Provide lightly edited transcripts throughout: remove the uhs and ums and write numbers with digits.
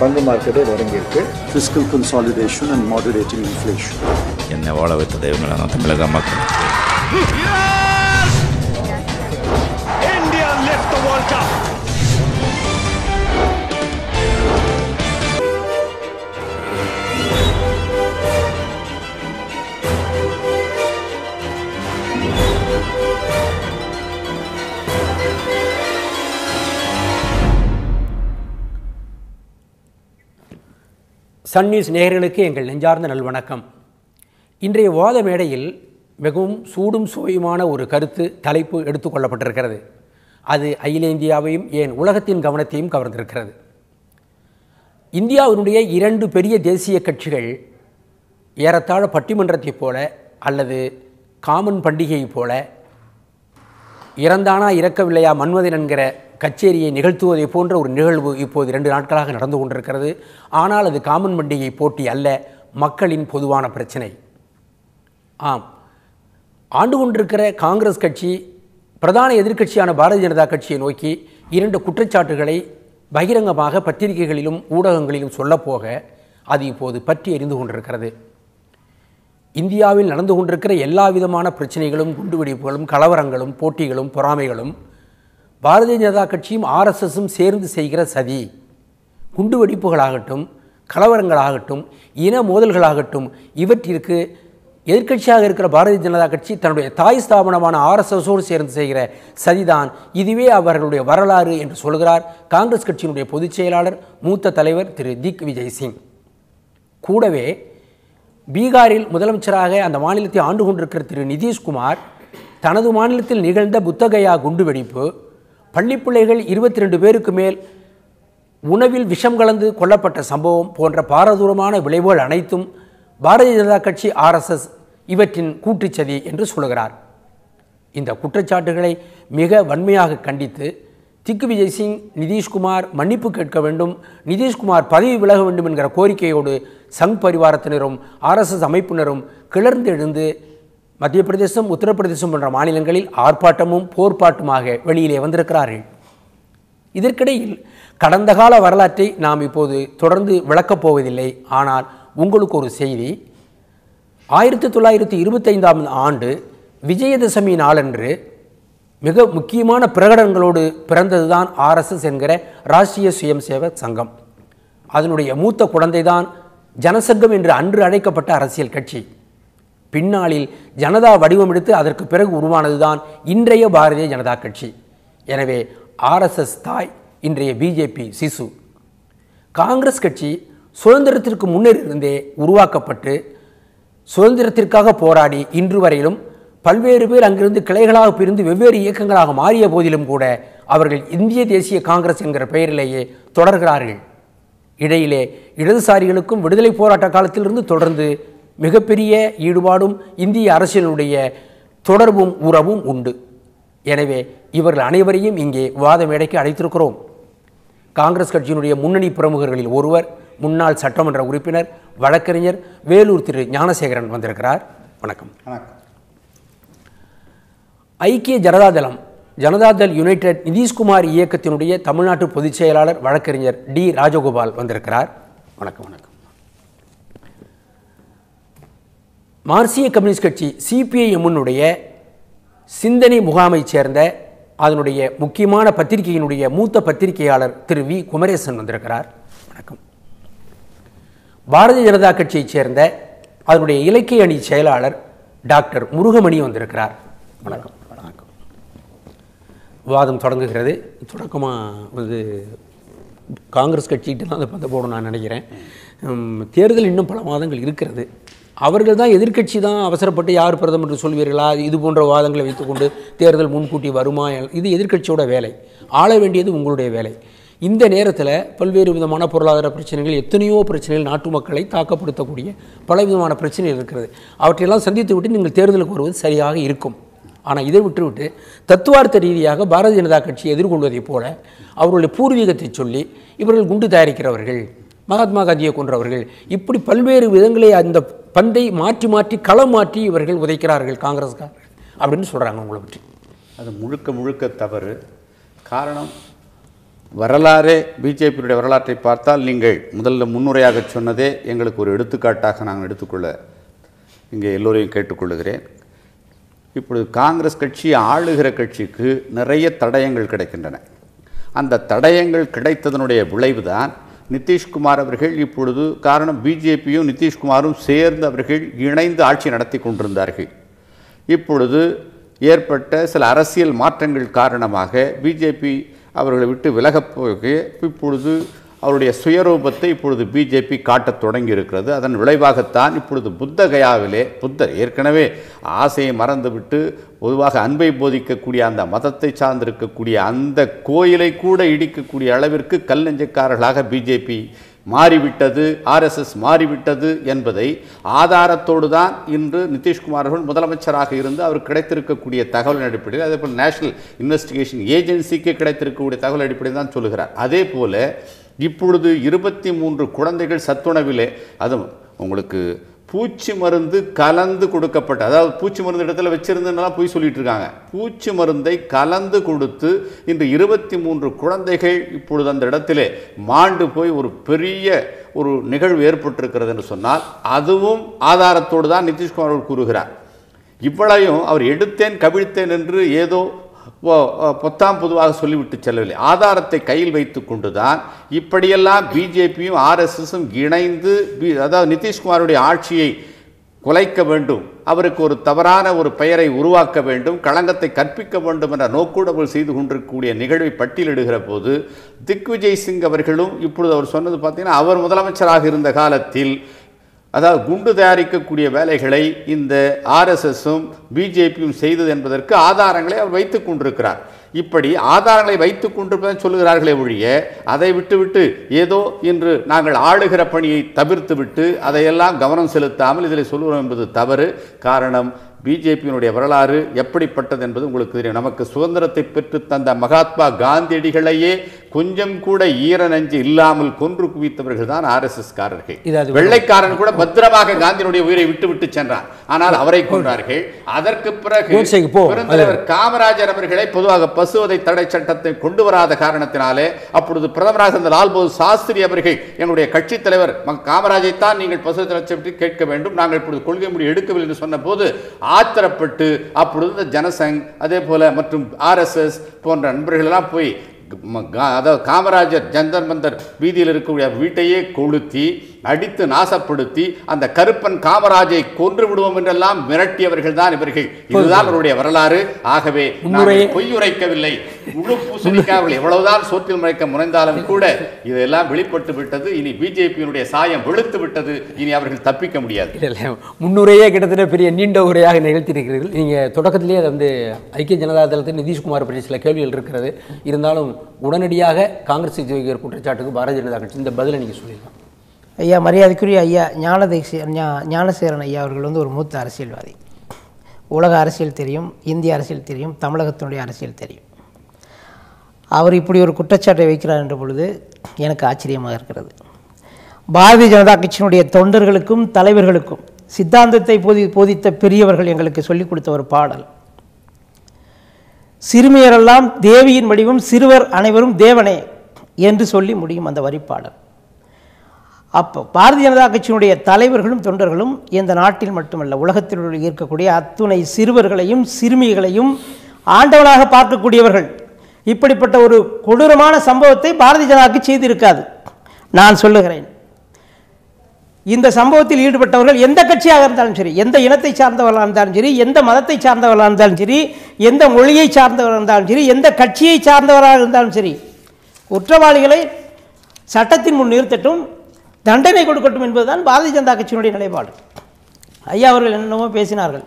பங்கு மார்க்கெட்டை தொடங்கியிருக்கு. Fiscal consolidation and moderating inflation. என்னை வாழ வைத்தது இவங்களாம் தமிழக மக்கள். India lift the World Cup. Sun News நேயர்களுக்கு எங்கள் நெஞ்சார்ந்த நல்வணக்கம். இன்றைய வாத மேடையில் மிகவும் சூடும் சுவையுமான ஒரு கருத்து தலைப்பு எடுத்துக்கொள்ளப்பட்டிருக்கிறது. அது அகில இந்தியாவையும் ஏன் உலகத்தின் கவனத்தையும் கவர்ந்திருக்கிறது. இந்தியாவினுடைய 2 பெரிய தேசிய கட்சிகள் ஏறத்தாழ பட்டிமன்றத்தைப் போல அல்லது காமன் பண்டிகையைப் போல இறந்தானா இறக்கவில்லையா மன்மதன் என்கிற கச்சேரியை நிகழ்த்துவதை போன்ற ஒரு நிகழ்வு இப்போது 2 நாட்களாக நடந்து கொண்டிருக்கிறது. ஆனால் அது காமன் பண்டிகை போட்டி அல்ல, மக்களின் பொதுவான பிரச்சனை. ஆம், ஆண்டு கொண்டிருக்கிற காங்கிரஸ் கட்சி பிரதான எதிர்க்கட்சியான பாரதிய ஜனதா கட்சியை நோக்கி 2 குற்றச்சாட்டுகளை பகிரங்கமாக பத்திரிகைகளிலும் ஊடகங்களிலும் சொல்லப்போக அது இப்போது பற்றி எரிந்து கொண்டிருக்கிறது. இந்தியாவில் நடந்து கொண்டிருக்கிற எல்லா விதமான பிரச்சனைகளும், குண்டுவெடிப்புகளும், கலவரங்களும், போட்டிகளும், பொறாமைகளும் பாரதிய ஜனதா கட்சியும் ஆர்எஸ்எஸும் சேர்ந்து செய்கிற சதி. குண்டுவெடிப்புகளாகட்டும், கலவரங்களாகட்டும், இன மோதல்களாகட்டும், இவற்றிற்கு எதிர்க்கட்சியாக இருக்கிற பாரதிய ஜனதா கட்சி தன்னுடைய தாய் ஸ்தாபனமான ஆர்எஸ்எஸோடு சேர்ந்து செய்கிற சதிதான். இதுவே அவர்களுடைய வரலாறு என்று சொல்கிறார் காங்கிரஸ் கட்சியினுடைய பொதுச் செயலாளர் மூத்த தலைவர் திரு திக் விஜய் சிங். கூடவே பீகாரில் முதலமைச்சராக அந்த மாநிலத்தை ஆண்டு கொண்டிருக்கிற திரு நிதிஷ்குமார் தனது மாநிலத்தில் நிகழ்ந்த புத்தகயா குண்டுவெடிப்பு, பள்ளிப்பிள்ளைகள் 22 பேருக்கு மேல் உணவில் விஷம் கலந்து கொல்லப்பட்ட சம்பவம் போன்ற பாரதூரமான விளைவுகள் அனைத்தும் பாரதிய ஜனதா கட்சி ஆர்எஸ்எஸ் இவற்றின் கூட்டுச்சதி என்று சொல்கிறார். இந்த குற்றச்சாட்டுகளை மிக வன்மையாக கண்டித்து திக் விஜய் சிங் நிதிஷ்குமார் மன்னிப்பு கேட்க வேண்டும், நிதிஷ்குமார் பதவி விலக வேண்டும் என்கிற கோரிக்கையோடு சங் பரிவாரத்தினரும் ஆர்எஸ்எஸ் அமைப்பினரும் கிளர்ந்து எழுந்து மத்திய பிரதேசம், உத்தரப்பிரதேசம் போன்ற மாநிலங்களில் ஆர்ப்பாட்டமும் போர்ப்பாட்டுமாக வெளியிலே வந்திருக்கிறார்கள். இதற்கிடையில் கடந்த கால வரலாற்றை நாம் இப்போது தொடர்ந்து விளக்கப் போவதில்லை. ஆனால் உங்களுக்கு ஒரு செய்தி. 1925ஆம் ஆண்டு விஜயதசமி நாளன்று மிக முக்கியமான பிரகடனங்களோடு பிறந்ததுதான் ஆர்எஸ்எஸ் என்கிற ராஷ்டிரிய சுயம் சேவக் சங்கம். அதனுடைய மூத்த குழந்தை தான் ஜனசங்கம் என்று அன்று அழைக்கப்பட்ட அரசியல் கட்சி. பின்னாளில் ஜனதா வடிவமெடுத்து அதற்கு பிறகு உருவானதுதான் இன்றைய பாரதிய ஜனதா கட்சி. எனவே ஆர்எஸ்எஸ் தாய் இன்றைய பிஜேபி சிசு. காங்கிரஸ் கட்சி சுதந்திரத்திற்கு முன்னர் இருந்தே உருவாக்கப்பட்டு சுதந்திரத்திற்காக போராடி இன்று வரையிலும் பல்வேறு பேர் அங்கிருந்து கிளைகளாக பிரிந்து வெவ்வேறு இயக்கங்களாக மாறிய போதிலும் கூட அவர்கள் இந்திய தேசிய காங்கிரஸ் என்கிற பெயரிலேயே தொடர்கிறார்கள். இடையிலே இடதுசாரிகளுக்கும் விடுதலை போராட்ட காலத்திலிருந்து தொடர்ந்து மிகப்பெரிய ஈடுபாடும் இந்திய அரசியலுடைய தொடர்பும் உறவும் உண்டு. எனவே இவர்கள் அனைவரையும் இங்கே விவாத மேடைக்கு அழைத்திருக்கிறோம். காங்கிரஸ் கட்சியினுடைய முன்னணி பிரமுகர்களில் ஒருவர் முன்னாள் சட்டமன்ற உறுப்பினர் வழக்கறிஞர் வேலூர் திரு ஞானசேகரன் வந்திருக்கிறார். வணக்கம். ஐக்கிய ஜனதாதளம் ஜனதாதள் யுனைடெட் நிதிஷ்குமார் இயக்கத்தினுடைய தமிழ்நாட்டு பொதுச் செயலாளர் வழக்கறிஞர் டி ராஜகோபால் வந்திருக்கிறார். வணக்கம். வணக்கம். மார்க்சிய கம்யூனிஸ்ட் கட்சி சிபிஐஎம்னுடைய சிந்தனை முகாமைச் சேர்ந்த அதனுடைய முக்கியமான பத்திரிகையினுடைய மூத்த பத்திரிகையாளர் திரு வி குமரேசன் வந்திருக்கிறார். வணக்கம். பாரதிய ஜனதா கட்சியைச் சேர்ந்த அதனுடைய இலக்கிய அணி செயலாளர் டாக்டர் முருகமணி வந்திருக்கிறார். வணக்கம். வணக்கம். விவாதம் தொடங்குகிறது. தொடக்கமாக காங்கிரஸ் கட்சிகிட்ட தான் அதை பற்ற போடும் நான் நினைக்கிறேன். தேர்தல் இன்னும் பல மாதங்கள் இருக்கிறது. அவர்கள் தான் எதிர்க்கட்சி தான் அவசரப்பட்டு யார் பிரதமர் என்று சொல்வீர்களா, இது போன்ற வாதங்களை வைத்துக்கொண்டு தேர்தல் முன்கூட்டி வருமா, இது எதிர்க்கட்சியோட வேலை. ஆள வேண்டியது உங்களுடைய வேலை. இந்த நேரத்தில் பல்வேறு விதமான பொருளாதார பிரச்சனைகள், எத்தனையோ பிரச்சனைகள், நாட்டு மக்களை தாக்கப்படுத்தக்கூடிய பலவிதமான பிரச்சனைகள் இருக்கிறது. அவற்றையெல்லாம் சந்தித்து விட்டு நீங்கள் தேர்தலுக்கு வருவது சரியாக இருக்கும். ஆனால் இதை விட்டுவிட்டு தத்துவார்த்த ரீதியாக பாரதிய ஜனதா கட்சியை எதிர்கொள்வதைப் போல அவர்களுடைய பூர்வீகத்தை சொல்லி இவர்கள் குண்டு தயாரிக்கிறவர்கள், மகாத்மா காந்தியை கொன்றவர்கள், இப்படி பல்வேறு விதங்களை அந்த பந்தை மாற்றி மாற்றி களம் மாற்றி இவர்கள் உதைக்கிறார்கள் காங்கிரஸ்காரர்கள் அப்படின்னு சொல்கிறாங்க. உங்களை பற்றி அது முழுக்க முழுக்க தவறு. காரணம், வரலாறே பிஜேபியுடைய வரலாற்றை பார்த்தால் நீங்கள் முதல்ல முன்னுரையாக சொன்னதே எங்களுக்கு ஒரு எடுத்துக்காட்டாக நாங்கள் எடுத்துக்கொள்ள இங்கே எல்லோரையும் கேட்டுக்கொள்ளுகிறேன். இப்பொழுது காங்கிரஸ் கட்சி ஆளுகிற கட்சிக்கு நிறைய தடயங்கள் கிடைக்கின்றன. அந்த தடயங்கள் கிடைத்ததனுடைய விளைவுதான் நிதிஷ்குமார் அவர்கள் இப்பொழுது, காரணம் பிஜேபியும் நிதிஷ்குமாரும் சேர்ந்து அவர்கள் இணைந்து ஆட்சி நடத்தி கொண்டிருந்தார்கள். இப்பொழுது ஏற்பட்ட சில அரசியல் மாற்றங்கள் காரணமாக பிஜேபி அவர்களை விட்டு விலகப் போக இப்பொழுது அவருடைய சுயரூபத்தை இப்பொழுது பிஜேபி காட்டத் தொடங்கி இருக்கிறது. அதன் விளைவாகத்தான் இப்பொழுது புத்த கயாவிலே புத்தர் ஏற்கனவே ஆசையை மறந்துவிட்டு பொதுவாக அன்பை போதிக்கக்கூடிய அந்த மதத்தை சார்ந்திருக்கக்கூடிய அந்த கோயிலை கூட இடிக்கக்கூடிய அளவிற்கு கல் நெஞ்சக்காரர்களாக பிஜேபி மாறிவிட்டது, ஆர்எஸ்எஸ் மாறிவிட்டது என்பதை ஆதாரத்தோடு தான் இன்று நிதிஷ்குமார் அவர்கள் முதலமைச்சராக இருந்து அவர் கிடைத்திருக்கக்கூடிய தகவலின் அடிப்படையில், அதே போல் நேஷனல் இன்வெஸ்டிகேஷன் ஏஜென்சிக்கு கிடைத்திருக்கக்கூடிய தகவல் அடிப்படையில் தான் சொல்லுகிறார். அதே போல இப்பொழுது 23 குழந்தைகள் சத்துணவிலே, அதுவும் உங்களுக்கு பூச்சி மருந்து கலந்து கொடுக்கப்பட்ட, அதாவது பூச்சி மருந்து இடத்துல வச்சிருந்ததுனால போய் சொல்லிட்டு இருக்காங்க, பூச்சி மருந்தை கலந்து கொடுத்து இன்று 23 குழந்தைகள் இப்பொழுது அந்த இடத்திலே மாண்டு போய் ஒரு பெரிய ஒரு நிகழ்வு ஏற்பட்டிருக்கிறது என்று சொன்னால் அதுவும் ஆதாரத்தோடு தான் நிதிஷ்குமார் அவர்கள் கூறுகிறார். இவ்வளையும் அவர் எடுத்தேன் கவிழ்த்தேன் என்று ஏதோ பொத்தாம் பொதுவாக சொல்லிவிட்டு செல்லவில்லை. ஆதாரத்தை கையில் வைத்து கொண்டுதான் இப்படியெல்லாம் பிஜேபியும் ஆர்எஸ்எஸும் இணைந்து, அதாவது நிதிஷ்குமாருடைய ஆட்சியை குலைக்க வேண்டும், அவருக்கு ஒரு தவறான ஒரு பெயரை உருவாக்க வேண்டும், களங்கத்தை கற்பிக்க வேண்டும் என்ற நோக்கோடு அவர்கள் செய்து கொண்டிருக்கக்கூடிய நிகழ்வை பட்டியலிடுகிற போது திக்விஜய் சிங் அவர்களும் இப்பொழுது அவர் சொன்னது பார்த்தீங்கன்னா, அவர் முதலமைச்சராக இருந்த காலத்தில் அதாவது குண்டு தயாரிக்கக்கூடிய வேலைகளை இந்த ஆர்எஸ்எஸும் பிஜேபியும் செய்தது என்பதற்கு ஆதாரங்களை அவர் வைத்துக் கொண்டிருக்கிறார். இப்படி ஆதாரங்களை வைத்துக் கொண்டிருப்பதை சொல்லுகிறார்களே ஒழிய அதை விட்டுவிட்டு ஏதோ இன்று நாங்கள் ஆளுகிற பணியை தவிர்த்துவிட்டு அதையெல்லாம் கவனம் செலுத்தாமல் இதில் சொல்லுவோம் என்பது தவறு. காரணம், பிஜேபியினுடைய வரலாறு எப்படிப்பட்டது என்பது உங்களுக்கு தெரியும். நமக்கு சுதந்திரத்தை பெற்று தந்த மகாத்மா காந்தியடிகளையே கொஞ்சம் கூட ஈர நெஞ்சு இல்லாமல் கொன்று குவித்தவர்கள் தான் ஆர்எஸ்எஸ் காரர்கள். வெள்ளைக்காரன் கூட பத்திரமாக காந்தியினுடைய உயிரை விட்டு சென்றான், ஆனால் அவரை கொன்றார்கள். அதற்கு பிறகு பெருந்தலைவர் காமராஜர் அவர்களை பொதுவாக பசுவதை தடை சட்டத்தை கொண்டு வராத காரணத்தினாலே அப்பொழுது பிரதமராக இருந்த லால் பகதூர் சாஸ்திரி அவர்கள் என்னுடைய கட்சி தலைவர் காமராஜை தான் நீங்கள் பசுவதை தடை சட்டத்தை கேட்க வேண்டும், நாங்கள் இப்பொழுது கொள்கை முடிவு எடுக்கவில்லை என்று சொன்ன போது ஆத்திரப்பட்டு அப்பொழுது ஜனசங் அதே போல மற்றும் ஆர்எஸ்எஸ் போன்ற நண்பர்கள் எல்லாம் போய் அதாவது காமராஜர் ஜந்தர் மந்தர் வீதியில் இருக்கக்கூடிய வீட்டையே கொளுத்தி அடித்து நாசப்படுத்தி அந்த கருப்பன் காமராஜை கொன்று விடுவோம் என்றெல்லாம் மிரட்டியவர்கள் தான் இவர்கள். இதுதான் அவருடைய வரலாறு. ஆகவே பொய் உரைக்கவில்லை, முழு பூசணிக்காய் எவ்வளவுதான் சோற்றில் முளைக்க முனைந்தாலும் கூட இதெல்லாம் வெளிப்பட்டு விட்டது. இனி பிஜேபியினுடைய சாயம் வெளுத்து விட்டது, இனி அவர்கள் தப்பிக்க முடியாது. முன்னுரையே கிட்டத்தட்ட பெரிய நீண்ட உரையாக நிகழ்த்தியிருக்கிறீர்கள். நீங்கள் தொடக்கத்திலேயே அதை வந்து ஐக்கிய ஜனதா தளத்தில் நிதிஷ்குமார் பற்றி சில கேள்விகள் இருக்கிறது, இருந்தாலும் உடனடியாக காங்கிரஸ் குற்றச்சாட்டுக்கு பாரதிய ஜனதா கட்சி இந்த பதிலை நீங்கள் சொல்லிடலாம். ஐயா, மரியாதைக்குரிய ஐயா ஞானசேகரன் ஐயா அவர்கள் வந்து ஒரு மூத்த அரசியல்வாதி. உலக அரசியல் தெரியும், இந்திய அரசியல் தெரியும், தமிழகத்தினுடைய அரசியல் தெரியும். அவர் இப்படி ஒரு குற்றச்சாட்டை வைக்கிறார் என்ற பொழுது எனக்கு ஆச்சரியமாக இருக்கிறது. பாரதிய ஜனதா கட்சியினுடைய தொண்டர்களுக்கும் தலைவர்களுக்கும் சித்தாந்தத்தை போதித்த பெரியவர்கள் எங்களுக்கு சொல்லிக் கொடுத்த ஒரு பாடல், சிறுமியரெல்லாம் தேவியின் வடிவம், சிறுவர் அனைவரும் தேவனே என்று சொல்லி முடியும் அந்த வரிப்பாடல். அப்போ பாரதிய ஜனதா கட்சியினுடைய தலைவர்களும் தொண்டர்களும் இந்த நாட்டில் மட்டுமல்ல உலகத்தில் இருக்கக்கூடிய அத்துணை சிறுவர்களையும் சிறுமிகளையும் ஆண்டவனாக பார்க்கக்கூடியவர்கள். இப்படிப்பட்ட ஒரு கொடூரமான சம்பவத்தை பாரதிய ஜனதா கட்சி செய்திருக்காது. நான் சொல்லுகிறேன், இந்த சம்பவத்தில் ஈடுபட்டவர்கள் எந்த கட்சியாக இருந்தாலும் சரி, எந்த இனத்தை சார்ந்தவர்களாக இருந்தாலும் சரி, எந்த மதத்தை சார்ந்தவர்களாக இருந்தாலும் சரி, எந்த மொழியை சார்ந்தவர்களாக இருந்தாலும் சரி, எந்த கட்சியை சார்ந்தவராக இருந்தாலும் சரி, குற்றவாளிகளை சட்டத்தின் முன் நிறுத்தட்டும், தண்டனை கொடுக்கட்டும் என்பதுதான் பாரதிய ஜனதா கட்சியினுடைய நிலைப்பாடு. ஐயா அவர்கள் என்னென்னமோ பேசினார்கள்.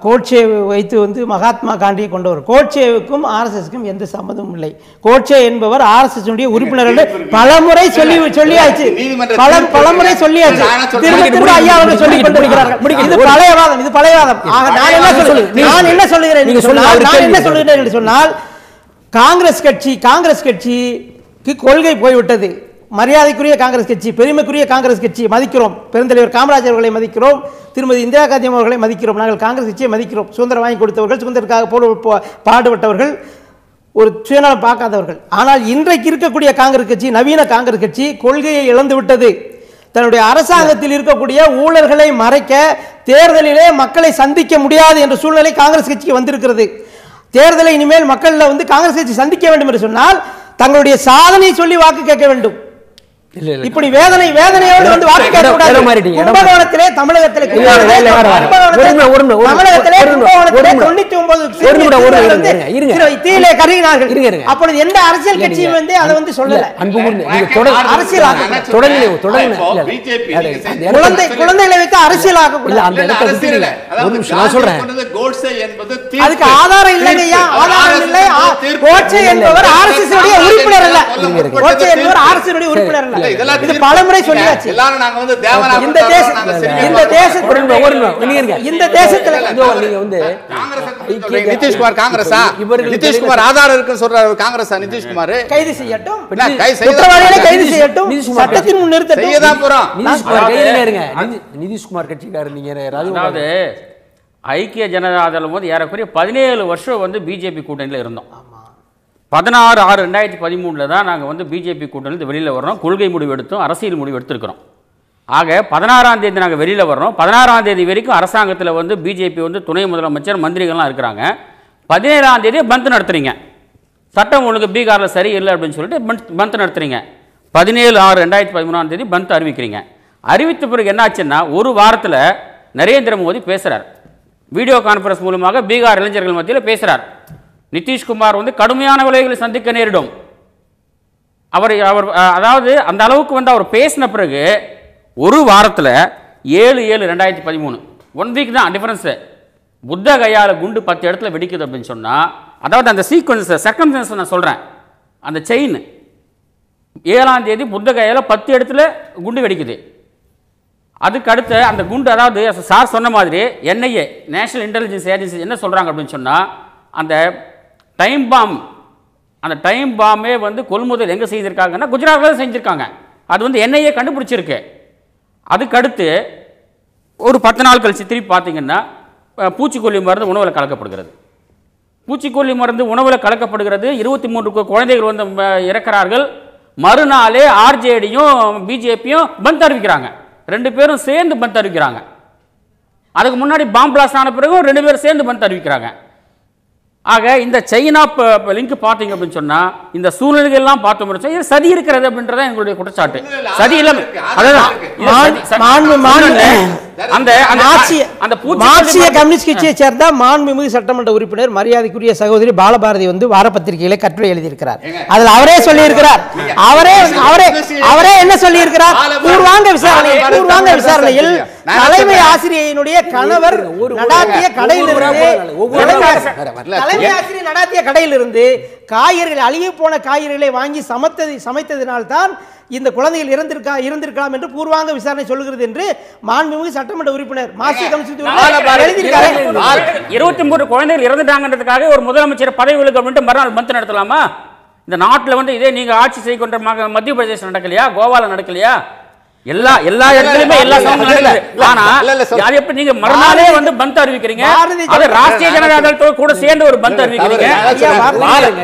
கோட்சே வைத்து வந்து மகாத்மா காந்தியை கொண்டவர். கோட்சேவுக்கும் ஆர்எஸ்எஸ்க்கும் எந்த சம்மதமும் இல்லை. கோட்சே என்பவர் ஆர்எஸ்எஸ் உறுப்பினர்கள் பலமுறை சொல்லியாச்சு. திரும்ப ஐயா அவர்கள் சொல்லிக் கொண்டிருக்கிறார்கள். இது பழையவாதம், இது பழையவாதம். நான் என்ன சொல்லுகிறேன் என்று சொன்னால், காங்கிரஸ் கட்சிக்கு கொள்கை போய்விட்டது. மரியாதைக்குரிய காங்கிரஸ் கட்சி, பெருமைக்குரிய காங்கிரஸ் கட்சியை மதிக்கிறோம். பெருந்தலைவர் காமராஜர் அவர்களை மதிக்கிறோம், திருமதி இந்திரா காந்தி அவர்களை மதிக்கிறோம். நாங்கள் காங்கிரஸ் கட்சியை மதிக்கிறோம். சுதந்திரம் வாங்கி கொடுத்தவர்கள், சுதந்திரத்துக்காக பாடுபட்டவர்கள். ஒரு சுயநலம் பார்க்காதவர்கள். ஆனால் இன்றைக்கு இருக்கக்கூடிய காங்கிரஸ் கட்சி, நவீன காங்கிரஸ் கட்சி கொள்கையை இழந்து விட்டது. தன்னுடைய அரசாங்கத்தில் இருக்கக்கூடிய ஊழல்களை மறைக்க தேர்தலிலே மக்களை சந்திக்க முடியாது என்ற சூழ்நிலை காங்கிரஸ் கட்சிக்கு வந்திருக்கிறது. தேர்தலை இனிமேல் மக்களில் காங்கிரஸ் கட்சி சந்திக்க வேண்டும் என்று சொன்னால் தங்களுடைய சாதனை சொல்லி வாக்கு கேட்க வேண்டும். இப்படி வேதனையோடு வந்து வாக்கு கேட்கக்கூடாது. கும்பகோணத்திலே தமிழகத்திலே 99 தீயிலே கருகினார்கள். அப்பொழுது எந்த அரசியல் கட்சியும் வந்து அதை வந்து சொல்லல. குழந்தைகளை வைத்து அரசியலாக அதுக்கு ஆதாரம் இல்லைங்கய்யா, ஆதாரம் இல்லை. கோட்சே என்பவர் RSS உடைய உறுப்பினர் அல்ல. கோட்சே என்பவர் RSS உடைய உறுப்பினர் அல்ல. இது பலமுறை சொல்லியாச்சு. இந்த தேசத்துல நிதிஷ்குமார் காங்கிரஸா? நிதிஷ்குமார் ஆதாரம் இருக்குன்னு சொல்றாரு. காங்கிரஸா? நிதிஷ்குமார் கைது செய்யட்டும், குற்றவாளிகளை கைது செய்யட்டும், சட்டத்தின் முன் நிறுத்தட்டும். செய்யதான் போறோம். நிதிஷ்குமார் கட்சிக்காரர் நீங்க. அதாவது ஐக்கிய ஜனதா தளம் போது ஏறக்குறைய 17 வருஷம் வந்து பிஜேபி கூட்டணியில் இருந்தோம். 16/6/2013 தான் நாங்கள் வந்து பிஜேபி கூட்டணியில் வெளியில் வர்றோம். கொள்கை முடிவு எடுத்தோம், அரசியல் முடிவு எடுத்திருக்கிறோம். ஆக 16ஆம் தேதி நாங்கள் வெளியில் வர்றோம். 16ஆம் தேதி வரைக்கும் அரசாங்கத்தில் வந்து பிஜேபி வந்து துணை முதலமைச்சர் மந்திரிகள்லாம் இருக்கிறாங்க. 17ஆம் தேதி பந்த் நடத்துறீங்க. சட்டம் ஒழுங்கு பீகாரில் சரியில்லை அப்படின்னு சொல்லிட்டு பந்த் நடத்துறீங்க. 17/6/2013 தேதி பந்த் அறிவிக்கிறீங்க. அறிவித்த பிறகு என்னாச்சுன்னா ஒரு வாரத்தில் நரேந்திர மோடி பேசுகிறார். வீடியோ கான்ஃபரன்ஸ் மூலமாக பீகார் இளைஞர்கள் மத்தியில் பேசுகிறார். நிதிஷ்குமார் வந்து கடுமையான விளைவுகளை சந்திக்க நேரிடும். அவர் அதாவது அந்த அளவுக்கு வந்து அவர் பேசின பிறகு ஒரு வாரத்தில் 7/7/2013 1 வீக் தான் டிஃபரன்ஸு. புத்த கையால் குண்டு 10 இடத்துல வெடிக்குது அப்படின்னு சொன்னால், அதாவது அந்த சீக்வன்ஸ் சர்க்கம்ஸ்டன்ஸ் நான் சொல்கிறேன். அந்த செயின் 7ஆம் தேதி புத்த கையால் 10 இடத்துல குண்டு வெடிக்குது. அதுக்கு அடுத்து அந்த குண்டு, அதாவது சார் சொன்ன மாதிரி NIA நேஷனல் இன்டெலிஜென்ஸ் ஏஜென்சி என்ன சொல்கிறாங்க அப்படின்னு சொன்னால், அந்த டைம் பாம்பே வந்து கொள்முதல் எங்கே செய்திருக்காங்கன்னா குஜராத்தில் செஞ்சுருக்காங்க. அது வந்து NIA கண்டுபிடிச்சிருக்கு. அதுக்கடுத்து ஒரு 10 நாள் கழிச்சு திருப்பி பார்த்தீங்கன்னா பூச்சிக்கொல்லி மருந்து உணவில் கலக்கப்படுகிறது. பூச்சிக்கொல்லி மருந்து உணவில் கலக்கப்படுகிறது. 23 குழந்தைகள் வந்து இறக்கிறார்கள். மறுநாளே RJDயும் பிஜேபியும் பந்த் அறிவிக்கிறாங்க. 2 பேரும் சேர்ந்து பந்த் அறிவிக்கிறாங்க. அதுக்கு முன்னாடி பாம்பு பிளாஸ்ட் ஆன பிறகு 2 பேரும் சேர்ந்து பந்த் அறிவிக்கிறாங்க. ஆக இந்த சைனா லிங்க் பார்த்தீங்க அப்படின்னு சொன்னால் இந்த சூழ்நிலைகள்லாம் பார்த்து முடிச்சா இது சதி இருக்கிறது அப்படின்றத எங்களுடைய குற்றச்சாட்டு. சதி இல்லாம மார்க்சிய கம்யூனிஸ்ட் கட்சியை சேர்ந்த மாண்புமிகு சட்டமன்ற உறுப்பினர் மரியாதைக்குரிய சகோதரி பாலபாரதி வந்து வார பத்திரிகையில கட்டுரை எழுதியிருக்கிறார். அதில் அவரே சொல்லியிருக்கிறார். அவரே என்ன சொல்லியிருக்கிறார்? பூர்வாங்க விசாரணையில் தலைமை ஆசிரியனுடைய கணவர் நடாத்திய கடையிலிருந்து காய்கறிகள், அழுகி போன காய்கறிகளை வாங்கி சமைத்ததினால்தான் இந்த குழந்தைகள் இருந்திருக்கலாம் என்று பூர்வாங்க விசாரணை சொல்லுகிறது என்று மாண்புமிகு சட்டமன்ற உறுப்பினர் மார்க்சிய கம்யூனிஸ்ட் எழுதியிருக்காரு. 23 குழந்தைகள் இறந்துட்டாங்கன்றதுக்காக ஒரு முதலமைச்சர் பதவி விலக அப்படின்ட்டு மறுநாள் பந்த் நடத்தலாமா? இந்த நாட்டில் வந்து இதே நீங்க ஆட்சி செய்ய கொண்ட மத்திய பிரதேசம் நடக்கலையா? கோவால நடக்கலையா? எல்லா இடத்துலயுமே எல்லா ஆனா அது எப்படி நீங்க மறுநாளே வந்து பந்த் அறிவிக்கிறீங்க? அது ராஷ்டிரிய ஜனதா தளத்தோட கூட சேர்ந்து ஒரு பந்த் அறிவிக்கிறீங்க.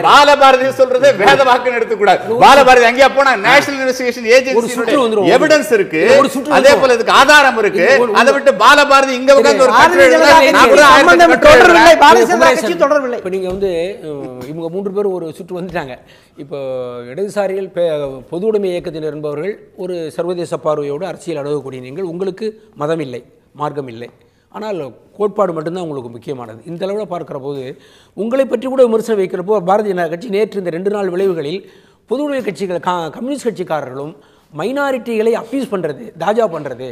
பாலபாரதி சொல்றது வேத வாக்குன்னு எடுத்துக்கூடாது. பாலபாரதி அங்கேயா போனா நேஷனல் இன்வெஸ்டிகேஷன் ஏஜென்சி எவிடன்ஸ் இருக்கு, அதே போல இதுக்கு ஆதாரம் இருக்கு. அதை விட்டு பாலபாரதி இங்க உட்கார்ந்து ஒரு தொடர்பில்லை. இப்ப நீங்க வந்து இவங்க 3 பேர் ஒரு சுற்று வந்துட்டாங்க. இப்போ இடதுசாரிகள் பொது உடைமை இயக்கத்தினர் என்பவர்கள் ஒரு சர்வதேச பார்வையோடு அரசியல் அணுகக்கூடிய நீங்கள், உங்களுக்கு மதம் இல்லை, மார்க்கம் இல்லை, ஆனால் கோட்பாடு மட்டும்தான் உங்களுக்கு முக்கியமானது. இந்த அளவில் பார்க்குற போது உங்களை பற்றி கூட விமர்சனம் வைக்கிறப்போ பாரதிய ஜனதா கட்சி நேற்று இந்த 2 நாள் விளைவுகளில் பொது உடைமை கட்சிகள் கம்யூனிஸ்ட் கட்சிக்காரர்களும் மைனாரிட்டிகளை அப்பீஸ் பண்ணுறது, தாஜா பண்ணுறது,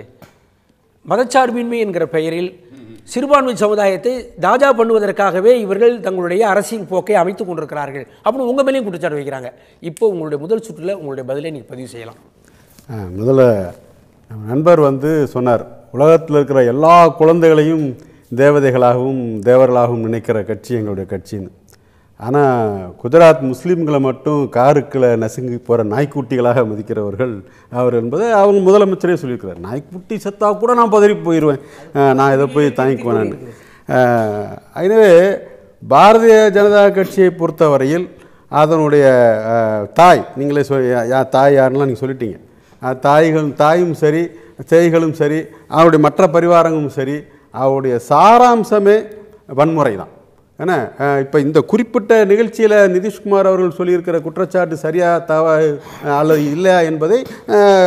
மதச்சார்பின்மை என்கிற பெயரில் சிறுபான்மை சமுதாயத்தை தாஜா பண்ணுவதற்காகவே இவர்கள் தங்களுடைய அரசியல் போக்கை அமைத்துக் கொண்டிருக்கிறார்கள் அப்படின்னு உங்கள் மேலேயும் குற்றச்சாட்டு வைக்கிறாங்க. இப்போ உங்களுடைய முதல் சுற்றில் உங்களுடைய பதிலை நீங்கள் பதிவு செய்யலாம். முதல்ல நண்பர் வந்து சொன்னார், உலகத்தில் இருக்கிற எல்லா குழந்தைகளையும் தேவதைகளாகவும் தேவர்களாகவும் நினைக்கிற கட்சி எங்களுடைய கட்சின்னு. ஆனால் குஜராத் முஸ்லீம்களை மட்டும் காருக்குள்ளே நசுங்கி போகிற நாய்க்குட்டிகளாக மதிக்கிறவர்கள் அவர் என்பதை அவங்க முதலமைச்சரே சொல்லியிருக்கிறார். நாய்க்குட்டி செத்தா கூட நான் பதறி போயிடுவேன், நான் இதை போய் தாங்கிக்குவேன். எனவே பாரதிய ஜனதா கட்சியை பொறுத்தவரையில் அதனுடைய தாய், நீங்களே தாய் யாருன்னெலாம் நீங்கள் சொல்லிட்டீங்க. தாயும் சரி, சேய்களும் சரி, அவருடைய மற்ற பரிவாரங்களும் சரி, அவருடைய சாராம்சமே வன்முறை தான். ஏன்னா இப்போ இந்த குறிப்பிட்ட நிகழ்ச்சியில் நிதிஷ்குமார் அவர்கள் சொல்லியிருக்கிற குற்றச்சாட்டு சரியா தவா அல்லது இல்லையா என்பதை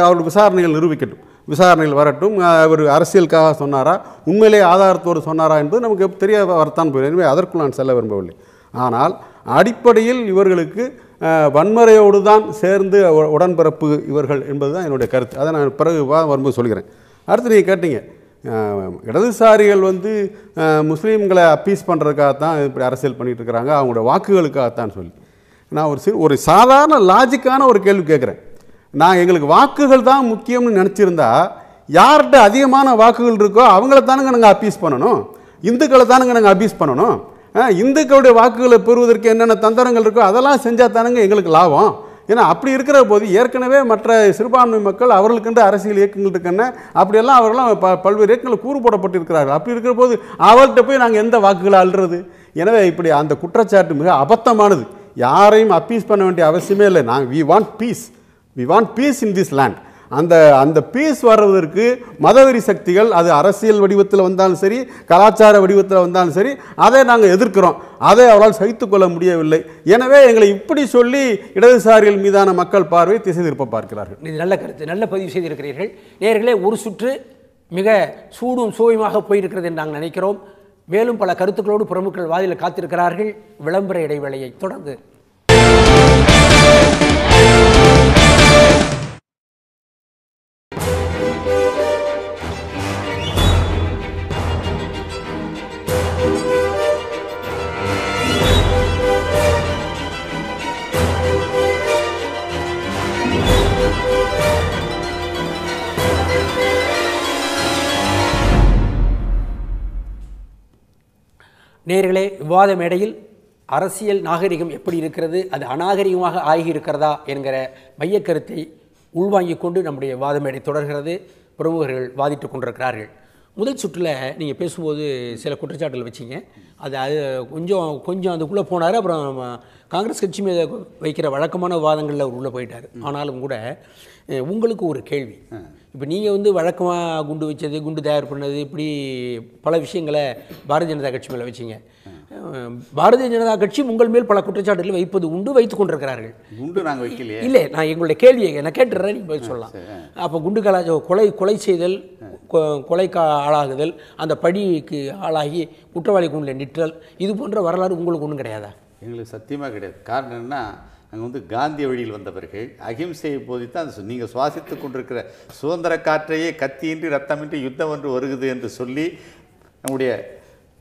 அவர்கள் விசாரணைகள் நிரூபிக்கட்டும், விசாரணைகள் வரட்டும். அவர் அரசியலுக்காக சொன்னாரா, உண்மையிலே ஆதாரத்தோடு சொன்னாரா என்பது நமக்கு தெரிய வரத்தான் போயிடும். எனவே அதற்குள் நான் செல்ல விரும்பவில்லை. ஆனால் அடிப்படையில் இவர்களுக்கு வன்முறையோடு தான் சேர்ந்து உடன்பிறப்பு இவர்கள் என்பது தான் என்னுடைய கருத்து. அதை நான் பிறகு வரும்போது சொல்கிறேன். அடுத்து நீங்கள் கேட்டீங்க, இடதுசாரிகள் வந்து முஸ்லீம்களை அப்பீஸ் பண்ணுறதுக்காகத்தான் இப்படி அரசியல் பண்ணிகிட்டு இருக்கிறாங்க, அவங்களோட வாக்குகளுக்காகத்தான் சொல்லி. நான் ஒரு சாதாரண லாஜிக்கான ஒரு கேள்வி கேட்குறேன். நான் எங்களுக்கு வாக்குகள் தான் முக்கியம்னு நினச்சிருந்தா யார்கிட்ட அதிகமான வாக்குகள் இருக்கோ அவங்கள தானுங்க நாங்கள் அப்பீஸ் பண்ணணும், இந்துக்களை தானுங்க நாங்கள் அப்பீஸ் பண்ணணும். இந்துக்களுடைய வாக்குகளை பெறுவதற்கு என்னென்ன தந்திரங்கள் இருக்கோ அதெல்லாம் செஞ்சால் தானுங்க எங்களுக்கு லாபம். ஏன்னா அப்படி இருக்கிற போது ஏற்கனவே மற்ற சிறுபான்மை மக்கள் அவர்களுக்கென்று அரசியல் இயக்கங்கள் இருக்குன்னு அப்படியெல்லாம் அவர்களாம் பல்வேறு இயக்கங்கள் கூறு போடப்பட்டிருக்கிறார்கள். அப்படி இருக்கிற போது அவர்கிட்ட போய் நாங்கள் எந்த வாக்குகளை அள்ளுறது? எனவே இப்படி அந்த குற்றச்சாட்டு மிக அபத்தமானது. யாரையும் அப்பீஸ் பண்ண வேண்டிய அவசியமே இல்லை. We want peace in this land. அந்த பீஸ் வர்றதற்கு மதவெறி சக்திகள், அது அரசியல் வடிவத்தில் வந்தாலும் சரி, கலாச்சார வடிவத்தில் வந்தாலும் சரி, அதை நாங்கள் எதிர்க்கிறோம். அதை அவளால் சகித்துக்கொள்ள முடியவில்லை. எனவே எங்களை இப்படி சொல்லி இடதுசாரிகள் மீதான மக்கள் பார்வை திசை திருப்ப பார்க்கிறார்கள். இது நல்ல கருத்து, நல்ல பதிவு செய்திருக்கிறீர்கள். நேயர்களே, ஒரு சுற்று மிக சூடும் சோயமாக போயிருக்கிறது என்று நாங்கள் நினைக்கிறோம். மேலும் பல கருத்துக்களோடு பிரமுகர்கள் வாதில் காத்திருக்கிறார்கள். விளம்பர இடைவேளையை தொடர்ந்து நேயர்களே, விவாத மேடையில் அரசியல் நாகரிகம் எப்படி இருக்கிறது, அது அநாகரிகமாக ஆகி இருக்கிறதா என்கிற மையக்கருத்தை உள்வாங்கிக் கொண்டு நம்முடைய விவாத மேடை தொடர்கிறது. பிரமுகர்கள் வாதிட்டு கொண்டிருக்கிறார்கள். முதல் சுற்றில் நீங்கள் பேசும்போது சில குற்றச்சாட்டுகள் வச்சிங்க. அது கொஞ்சம் அதுக்குள்ளே போனார். அப்புறம் காங்கிரஸ் கட்சி மீது வைக்கிற வழக்கமான விவாதங்களில் அவர் உள்ளே போயிட்டார். ஆனாலும் கூட உங்களுக்கு ஒரு கேள்வி. இப்போ நீங்கள் வந்து வழக்கமாக குண்டு வச்சது, குண்டு தயார் பண்ணது, இப்படி பல விஷயங்களை பாரதிய ஜனதா கட்சி மேலே வச்சிங்க. பாரதிய ஜனதா கட்சி உங்கள் மேல் பல குற்றச்சாட்டுகளை வைப்பது உண்டு, வைத்துக் கொண்டிருக்கிறார்கள். குண்டு நாங்கள் வைக்கலையே. இல்லை, நான் எங்களுடைய கேள்வியை நான் கேட்டுறேன், நீங்கள் பதில் சொல்லலாம். அப்போ குண்டு கொலை செய்தல், கொலைக்கு ஆளாகுதல், அந்த படிக்கு ஆளாகி குற்றவாளி கூண்டில் நிற்றல், இது போன்ற வரலாறு உங்களுக்கு ஒன்றும் கிடையாதா? எங்களுக்கு சத்தியமாக கிடையாது. காரணம் என்ன, நாங்கள் வந்து காந்திய வழியில் வந்தவர்கள், அகிம்சையை போதித்து அந்த நீங்கள் சுவாசித்து கொண்டிருக்கிற சுதந்திர காற்றையே கத்தியின்றி ரத்தமின்றி யுத்தம் ஒன்று வருகுது என்று சொல்லி நம்முடைய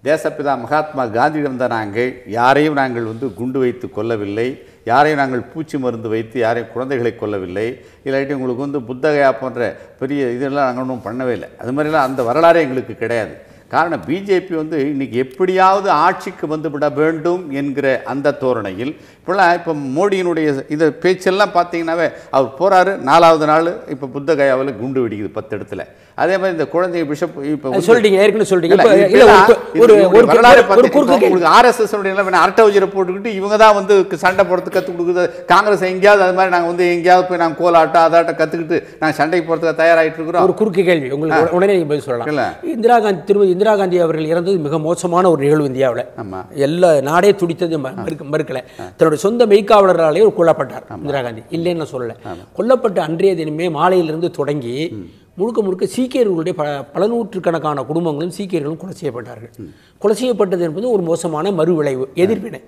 தேசப்பிதா மகாத்மா காந்தியிடம் தான் யாரையும் நாங்கள் வந்து குண்டு வைத்து கொல்லவில்லை, யாரையும் நாங்கள் பூச்சி மருந்து வைத்து யாரையும் குழந்தைகளை கொல்லவில்லை, இல்லாட்டி உங்களுக்கு வந்து புத்தகையா போன்ற பெரிய இதெல்லாம் நாங்கள் ஒன்றும் பண்ணவே இல்லை. அது மாதிரிலாம் அந்த வரலாறே எங்களுக்கு கிடையாது. காரணம், பிஜேபி வந்து இன்றைக்கி எப்படியாவது ஆட்சிக்கு வந்துவிட வேண்டும் என்கிற அந்த தோரணையில் இப்போ மோடியினுடைய இந்த பேச்செல்லாம் பார்த்தீங்கன்னாவே அவர் போகிறாரு, 4வது நாள் இப்போ புத்தகயாவில் குண்டு வெடிக்குது 10 இடத்துல. அதே மாதிரி இந்த குழந்தை பிஷப் இப்போ சொல்லிட்டீங்க, ஏற்கனவே சொல்லிட்டீங்க. ஆர்எஸ்எஸ் அரட்டை வஜிரை போட்டுக்கிட்டு இவங்க தான் வந்து சண்டை போடுறதுக்கு கற்றுக் கொடுக்குது. காங்கிரஸ் எங்கேயாவது அது மாதிரி நாங்கள் வந்து எங்கேயாவது போய் நாங்கள் கோலாட்டம் அதாட்டம் கற்றுக்கிட்டு நாங்கள் சண்டைக்கு போகிறதுக்கு தயாராகிட்டு இருக்கிறோம். ஒரு குறுக்கு கேள்வி உங்களுக்கு உடனே நீங்கள் பதில் சொல்லலாம். திருமதி இந்திரா காந்தி அவர்கள் இறந்தது மிக மோசமான ஒரு நிகழ்வு இந்தியாவில். எல்லா நாடே துடித்தது மறுக்கல. தன்னுடைய சொந்த மெய்க்காவலராலே கொல்லப்பட்டார் இந்திரா காந்தி, இல்லைன்னு நான் சொல்லலை. கொல்லப்பட்ட அன்றைய தினமே மாலையிலிருந்து தொடங்கி முழுக்க சீக்கியர்களுடைய பல நூற்றுக்கணக்கான குடும்பங்களும் சீக்கியர்களும் கொலை செய்யப்பட்டார்கள். கொலை செய்யப்பட்டது என்பது ஒரு மோசமான மறு விளைவு, எதிர்வினை.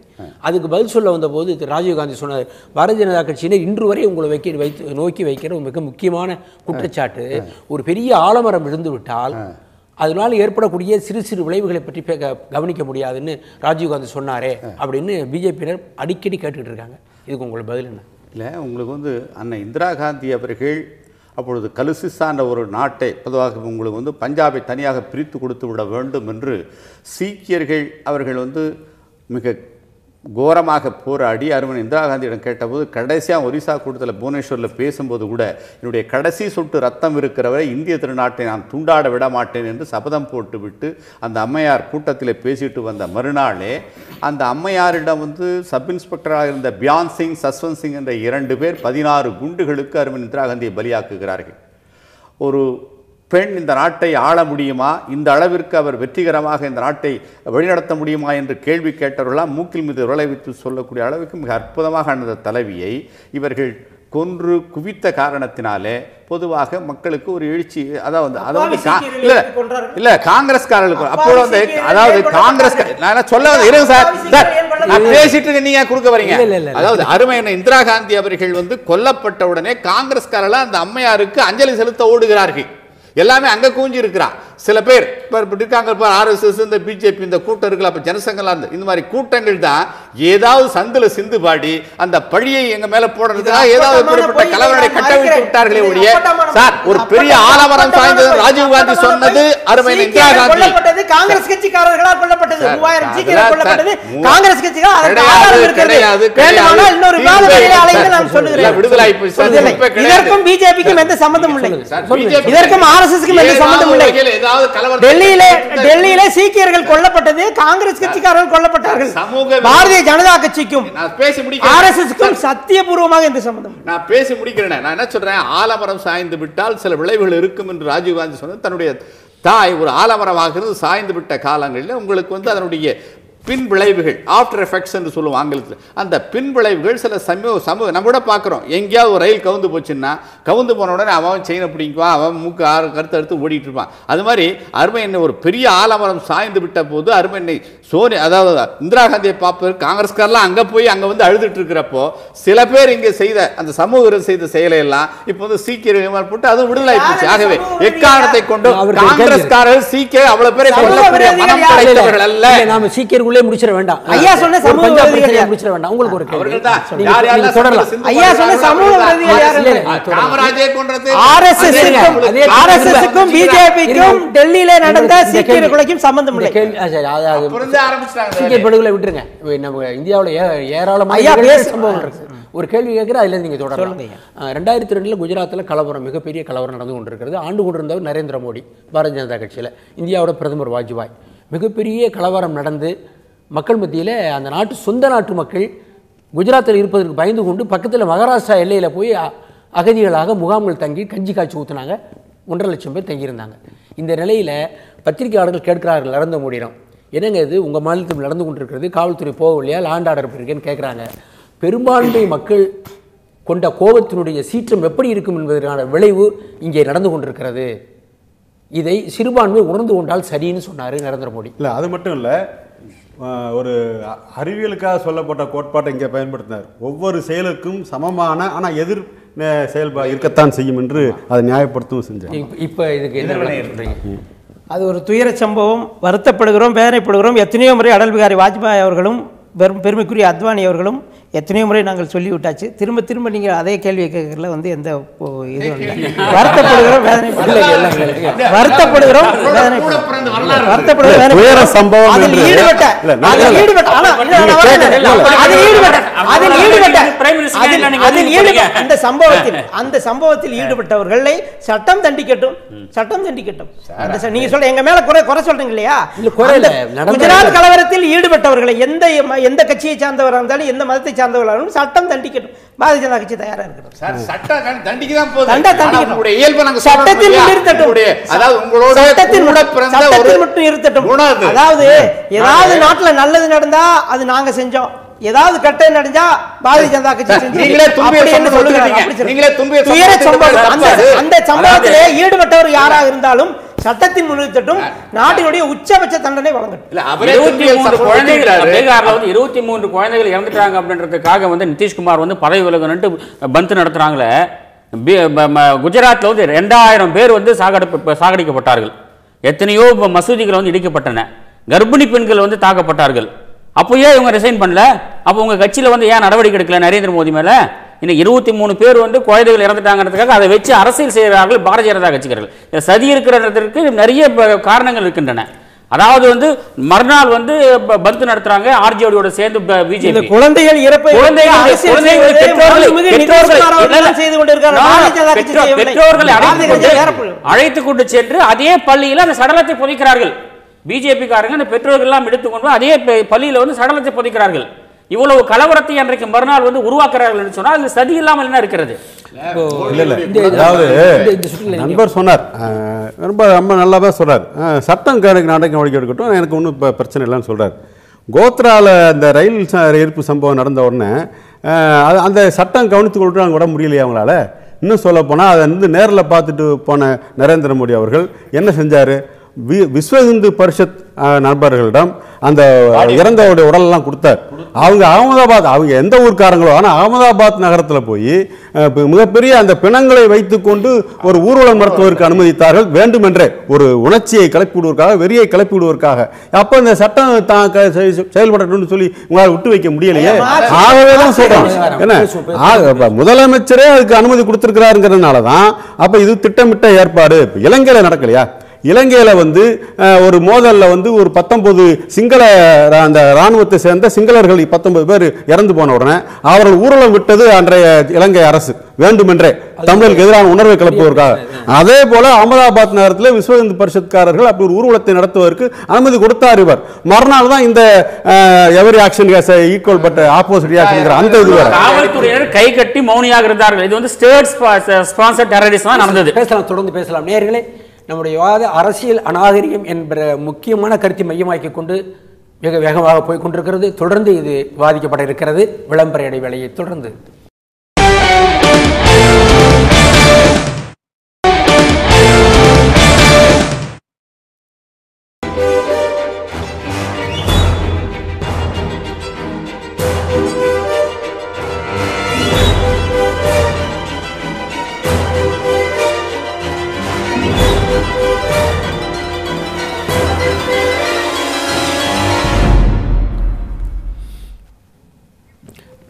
அதுக்கு பதில் சொல்ல வந்தபோது ராஜீவ்காந்தி சொன்னார், பாரதிய ஜனதா கட்சியினர் இன்று வரை உங்களை நோக்கி வைக்கிற ஒரு மிக முக்கியமான குற்றச்சாட்டு, ஒரு பெரிய ஆலமரம் விழுந்து விட்டால் அதனால் ஏற்படக்கூடிய சிறு சிறு விளைவுகளை பற்றி கவனிக்க முடியாதுன்னு ராஜீவ்காந்தி சொன்னாரே அப்படின்னு பிஜேபியினர் அடிக்கடி கேட்டுக்கிட்டு இருக்காங்க. இதுக்கு உங்களுக்கு பதில் என்ன? இல்லை, உங்களுக்கு வந்து அன்னை இந்திரா காந்தி அவர்கள் அப்பொழுது கலுசிஸ்தான் ஒரு நாட்டை, பொதுவாக உங்களுக்கு வந்து பஞ்சாபை தனியாக பிரித்து கொடுத்து விட வேண்டும் என்று சீக்கியர்கள் அவர்கள் வந்து மிக கோரமாக போராடி அருமன் இந்திரா காந்தியிடம் கேட்டபோது கடைசியாக ஒரிசா கூட்டத்தில் புவனேஸ்வரில் பேசும்போது கூட என்னுடைய கடைசி சொட்டு ரத்தம் இருக்கிறவரை இந்திய திருநாட்டை நான் துண்டாட விட மாட்டேன் என்று சபதம் போட்டுவிட்டு அந்த அம்மையார் கூட்டத்தில் பேசிட்டு வந்த மறுநாளே அந்த அம்மையாரிடம் வந்து சப் இன்ஸ்பெக்டராக இருந்த பியான் சிங், சஸ்வந்த் சிங் என்ற 2 பேர் 16 குண்டுகளுக்கு அருமன் இந்திரா காந்தியை பலியாக்குகிறார்கள். ஒரு பெண் இந்த நாட்டை ஆள முடியுமா, இந்த அளவிற்கு அவர் வெற்றிகரமாக இந்த நாட்டை வழிநடத்த முடியுமா என்று கேள்வி கேட்டவர்களாம் மூக்கில் மீது உரலை வைத்து சொல்லக்கூடிய அளவுக்கு மிக அற்புதமாக அந்த தலைவியை இவர்கள் கொன்று குவித்த காரணத்தினாலே பொதுவாக மக்களுக்கு ஒரு எழுச்சி, அதாவது இல்ல காங்கிரஸ்காரர்களுக்கு அப்போ வந்து, அதாவது காங்கிரஸ் நான் சொல்ல இருங்க சார், நான் பேசிட்டு நீங்க கொடுக்க வரீங்க. அதாவது அருமையான இந்திரா காந்தி அவர்கள் வந்து கொல்லப்பட்ட உடனே காங்கிரஸ்காரர்கள் அந்த அம்மையாருக்கு அஞ்சலி செலுத்த ஓடுகிறார்கள். எல்லாமே அங்க கூஞ்சி இருக்கிறான். சில பேர் இருக்காங்க, ஆர்எஸ்எஸ், இந்த பிஜேபி, இந்த கூட்டம் இருக்குல்ல, அப்ப ஜனசங்கலாம் இந்த மாதிரி கூட்டங்கள் தான் ஏதாவது சந்துல சிந்து பாடி அந்த பழியை எங்க மேல போடுறதுக்காக ஏதாவது குறிப்பிட்ட கலவரங்களை கட்டவிழ்த்து விட்டார்களே ஒழிய, சார் ஒரு பெரிய ஆலமரம் சாய்ந்தது ராஜீவ் காந்தி சொன்னது அருமை இந்திரா காந்தி காங்கிரஸ் கட்சிக்காரர்களால் கொல்லப்பட்டது. 3000 சீக்கிரம் கொல்லப்பட்டது காங்கிரஸ் கட்சிகள் கிடையாது. இன்னொரு நான் சொல்லுகிறேன், விடுதலை இதற்கும் பிஜேபிக்கும் எந்த சம்பந்தம் இல்லை, இதற்கும் ஆர்எஸ்எஸ்க்கும் எந்த சம்பந்தம் இல்லை. டெல்லியிலே சீக்கியர்கள் கொல்லப்பட்டது, காங்கிரஸ் கட்சிக்காரர்கள் கொல்லப்பட்டார்கள். பாரதிய ஜனதா கட்சிக்கும் ஆர்எஸ்எஸ்க்கும் சத்தியபூர்வமாக எந்த சம்பந்தம். நான் பேசி முடிக்கிறேன். நான் என்ன சொல்றேன், ஆலமரம் சாய்ந்து விட்டால் சில விளைவுகள் இருக்கும் என்று ராஜீவ் காந்தி சொன்னது. தன்னுடைய தாய் ஒரு ஆலமரமாக சாய்ந்து விட்ட காலங்களில் உங்களுக்கு வந்து அதனுடைய பின் விளைவுகள், ஆஃப்டர் எஃபெக்ட்ஸ் என்று சொல்லுவோம் ஆங்கிலத்தில், அந்த பின் விளைவுகள் சில சமூக நம்ம கூட பார்க்குறோம். எங்கேயாவது ஒரு ரயில் கவுந்து போச்சுன்னா கவுந்து போன உடனே அவன் செயினை பிடிக்குவான், அவன் மூக்கு கருத்து எடுத்து ஓடிட்டு இருப்பான். அது மாதிரி அருமை என்னை ஒரு பெரிய ஆலமரம் சாய்ந்து விட்ட போது அருமை என்னை அதாவது இந்திரா காந்தியை பார்ப்பதற்கு காங்கிரஸ்காரெல்லாம் அங்கே போய் அங்கே வந்து அழுதுட்டு இருக்கிறப்போ சில பேர் இங்கே செய்த அந்த சமூகர்கள் செய்த செயலை எல்லாம் இப்போ வந்து சீக்கியர்கள் போட்டு அதுவும் விடுதலை ஆயிடுச்சு. ஆகவே எக்காரணத்தை கொண்டு காங்கிரஸ்காரர்கள் சீக்கிய அவ்வளவு பேரை கொல்லக்கூடிய மனம் படைத்தவர்கள் அல்ல. நாம சீக்கியர்கள் முடிச்சிட வேண்டாம். ஐயா சொன்ன சமூக பிரச்சனை முடிச்சிட வேண்டாம். உங்களுக்கு ஒரு கேள்வி, ஐயா சொன்ன சமூக காமராஜே கொன்றது ஆர்எஸ்எஸ்க்கும் பிஜேபிக்கும் டெல்லியில நடந்த சீக்கியர் கொலைக்கும் சம்பந்தம் இல்லை. சீக்கியர் படுகொலை விட்டுருங்க, நம்ம இந்தியாவில் ஏராளமான சம்பவங்கள் இருக்கு. ஒரு கேள்வி கேட்குற அதுல நீங்க தொடரலாம். 2002 குஜராத்தில் கலவரம், மிகப்பெரிய கலவரம் நடந்து கொண்டிருக்கிறது. ஆண்டு கொண்டிருந்தவர் நரேந்திர மோடி, பாரதிய ஜனதா கட்சியில். இந்தியாவோட பிரதமர் வாஜ்பாய். மிகப்பெரிய கலவரம் நடந்து மக்கள் மத்தியில் அந்த நாட்டு சொந்த நாட்டு மக்கள் குஜராத்தில் இருப்பதற்கு பயந்து கொண்டு பக்கத்தில் மகாராஷ்டிரா எல்லையில் போய் அகதிகளாக முகாம்கள் தங்கி கஞ்சி காய்ச்சி ஊற்றினாங்க. 1.5 லட்சம் பேர் தங்கியிருந்தாங்க. இந்த நிலையில் பத்திரிகையாளர்கள் கேட்கிறார்கள் நரேந்திர மோடியிடம், என்னங்க இது உங்கள் மாநிலத்தில் நடந்து கொண்டிருக்கிறது, காவல்துறை போகவில்லையா, லேண்ட் ஆர்டர் இருக்கேன்னு கேட்குறாங்க. பெரும்பான்மை மக்கள் கொண்ட கோபத்தினுடைய சீற்றம் எப்படி இருக்கும் என்பதற்கான விளைவு இங்கே நடந்து கொண்டிருக்கிறது. இதை சிறுபான்மை உணர்ந்து கொண்டால் சரின்னு சொன்னார் நரேந்திர மோடி. இல்லை, அது மட்டும் இல்லை, ஒரு அறிவியலுக்காக சொல்லப்பட்ட கோட்பாட்டை இங்கே பயன்படுத்தினார். ஒவ்வொரு செயலுக்கும் சமமான ஆனால் எதிர் செயல்பாடு இருக்கத்தான் செய்யும் என்று அதை நியாயப்படுத்தவும் செஞ்சார். இப்போ இதுக்கு என்ன விளக்கம் சொல்றீங்க? அது ஒரு துயர சம்பவம். வருத்தப்படுகிறோம், வேதனைப்படுகிறோம். எத்தனையோ முறை அடல் பிகாரி வாஜ்பாய் அவர்களும் பெருமைக்குரிய அத்வானி அவர்களும் எத்தனையோ முறை நாங்கள் சொல்லிவிட்டாச்சு. திரும்ப திரும்ப நீங்கள் அதே கேள்வியை கேட்கறதுல வந்து எந்த இதுவும் இல்லை. வருத்தப்படுகிறோம், வருத்தப்படுகிறோம், அந்த சம்பவத்தில் ஈடுபட்டவர்களை சட்டம் தண்டிக்கட்டும், சட்டம் தண்டிக்கட்டும். நீங்க சொல்ற எங்க மேல குறை சொல்றீங்க இல்லையா? குஜராத் கலவரத்தில் ஈடுபட்டவர்களை எந்த கட்சியை சார்ந்தவராக இருந்தாலும் எந்த மதத்தை சார்ந்தவர்களும் சட்டம் தண்டிக்கட்டும். பாரதிய ஜனதா கட்சி தயாரா இருக்கிறோம். சட்டத்தில் நிறுத்தட்டும், அதாவது ஏதாவது நாட்டுல நல்லது நடந்தா அது நாங்க செஞ்சோம், ஏதாவது கட்டம் நடந்தா பாரதிய ஜனதா கட்சி அந்த சம்பவத்திலே ஈடுபட்டவர் யாராக இருந்தாலும் சட்டத்தின் முன்னிறுத்தட்டும், நாட்டினுடைய உச்சபட்ச தண்டனை வழங்கட்டும். 23 குழந்தைகள் இறந்துட்டாங்க அப்படின்றதுக்காக வந்து நிதிஷ்குமார் வந்து பதவி விலகணும்னு பந்த் நடத்துறாங்களே. குஜராத்தில் வந்து 2000 பேர் வந்து சாகடிக்கப்பட்டார்கள். எத்தனையோ மசூதிகள் வந்து இடிக்கப்பட்டன. கர்ப்பிணி பெண்கள் வந்து தாக்கப்பட்டார்கள். அப்போ ஏன் இவங்க ரிசைன் பண்ணல? அப்போ உங்க கட்சியில வந்து ஏன் நடவடிக்கை எடுக்கல நரேந்திர மோடி மேல? இன்னும் 23 பேர் வந்து குழந்தைகள் இறந்துட்டாங்கிறதுக்காக அதை வச்சு அரசியல் செய்கிறார்கள் பாரதிய ஜனதா கட்சிக்காரர்கள். சதி இருக்கிறதற்கு நிறைய காரணங்கள் இருக்கின்றன. அதாவது வந்து மறுநாள் வந்து பந்த் நடத்துறாங்க ஆர்ஜேடியோட சேர்ந்து பிஜேபி. குழந்தைகள் இறப்பை பெற்றோர்களை அழைத்து கொண்டு சென்று அதே பள்ளியில் அந்த சடலத்தை புதைக்கிறார்கள். பிஜேபி காரங்க அந்த பெற்றோர்கள் எல்லாம் எடுத்துக்கொண்டு அதே பள்ளியில வந்து சடலத்தை புதைக்கிறார்கள். இவ்வளவு கலவரத்தை அன்றைக்கு மறுநாள் வந்து உருவாக்குறார்கள் என்று சொன்னால் அது சதி இல்லாமல் என்ன இருக்கிறது? அதாவது நண்பர் சொன்னார், ரொம்ப ரொம்ப நல்லாவே சொல்றார். சட்டம் நடக்க இருக்கட்டும், எனக்கு ஒன்றும் பிரச்சனை இல்லைன்னு சொல்றாரு. கோத்ரால அந்த ரயில் எரிப்பு சம்பவம் நடந்த உடனே அந்த சட்டம் கவனித்து கொள்றாங்க விட முடியலையே அவங்களால. இன்னும் சொல்ல போனால் அதை வந்து நேரில் பார்த்துட்டு போன நரேந்திர மோடி அவர்கள் என்ன செஞ்சார்? விஸ்வ இந்து பரிஷத் நண்பர்களிடம் அந்த இறந்தவருடைய உடலெல்லாம் கொடுத்தார். அவங்க அகமதாபாத், அவங்க எந்த ஊர்க்காரங்களோ, ஆனால் அகமதாபாத் நகரத்தில் போய் மிகப்பெரிய அந்த பிணங்களை வைத்துக்கொண்டு ஒரு ஊர்வலம் நடத்துவதற்கு அனுமதித்தார்கள். வேண்டுமென்றே ஒரு உணர்ச்சியை கிளப்பி விடுவதற்காக, வெறியை கிளப்பி விடுவதற்காக. அப்போ இந்த சட்டம் செயல்படணும்னு சொல்லி உங்களால் விட்டு வைக்க முடியலையே. ஆகவே தான் சொல்றோம், என்ன முதலமைச்சரே அதுக்கு அனுமதி கொடுத்திருக்கிறாருங்கிறதுனால தான் அப்போ இது திட்டமிட்ட ஏற்பாடு. இலங்கையில் நடக்கலையா? இலங்கையில் வந்து ஒரு மோதலில் வந்து ஒரு 19 சிங்கள அந்த இராணுவத்தை சேர்ந்த சிங்களர்கள் 19 பேர் இறந்து போன உடனே அவர்கள் ஊர்வலம் விட்டது அன்றைய இலங்கை அரசு வேண்டுமென்றே தமிழருக்கு எதிரான உணர்வை கிளப்புவதற்காக. அதே போல அகமதாபாத் நகரத்தில் விஸ்வ இந்து பரிஷத்காரர்கள் அப்படி ஒரு ஊர்வலத்தை நடத்துவதற்கு அனுமதி கொடுத்தார் இவர். மறுநாள் தான் இந்த every action equal but opposite reaction அந்த இது காவல்துறையினர் கை கட்டி மௌனியாக இருந்தார்கள். இது வந்து ஸ்டேட் ஸ்பான்சர் டெரரிசம் நடந்தது. பேசலாம், தொடர்ந்து பேசலாம். நேயர்களே, நம்முடைய அரசியல் அநாகரிகம் என்ற முக்கியமான கருத்தை மையமாக்கி கொண்டு மிக வேகமாக போய் கொண்டிருக்கிறது. தொடர்ந்து இது விவாதிக்கப்பட இருக்கிறது. விளம்பர இடைவேளையை தொடர்ந்து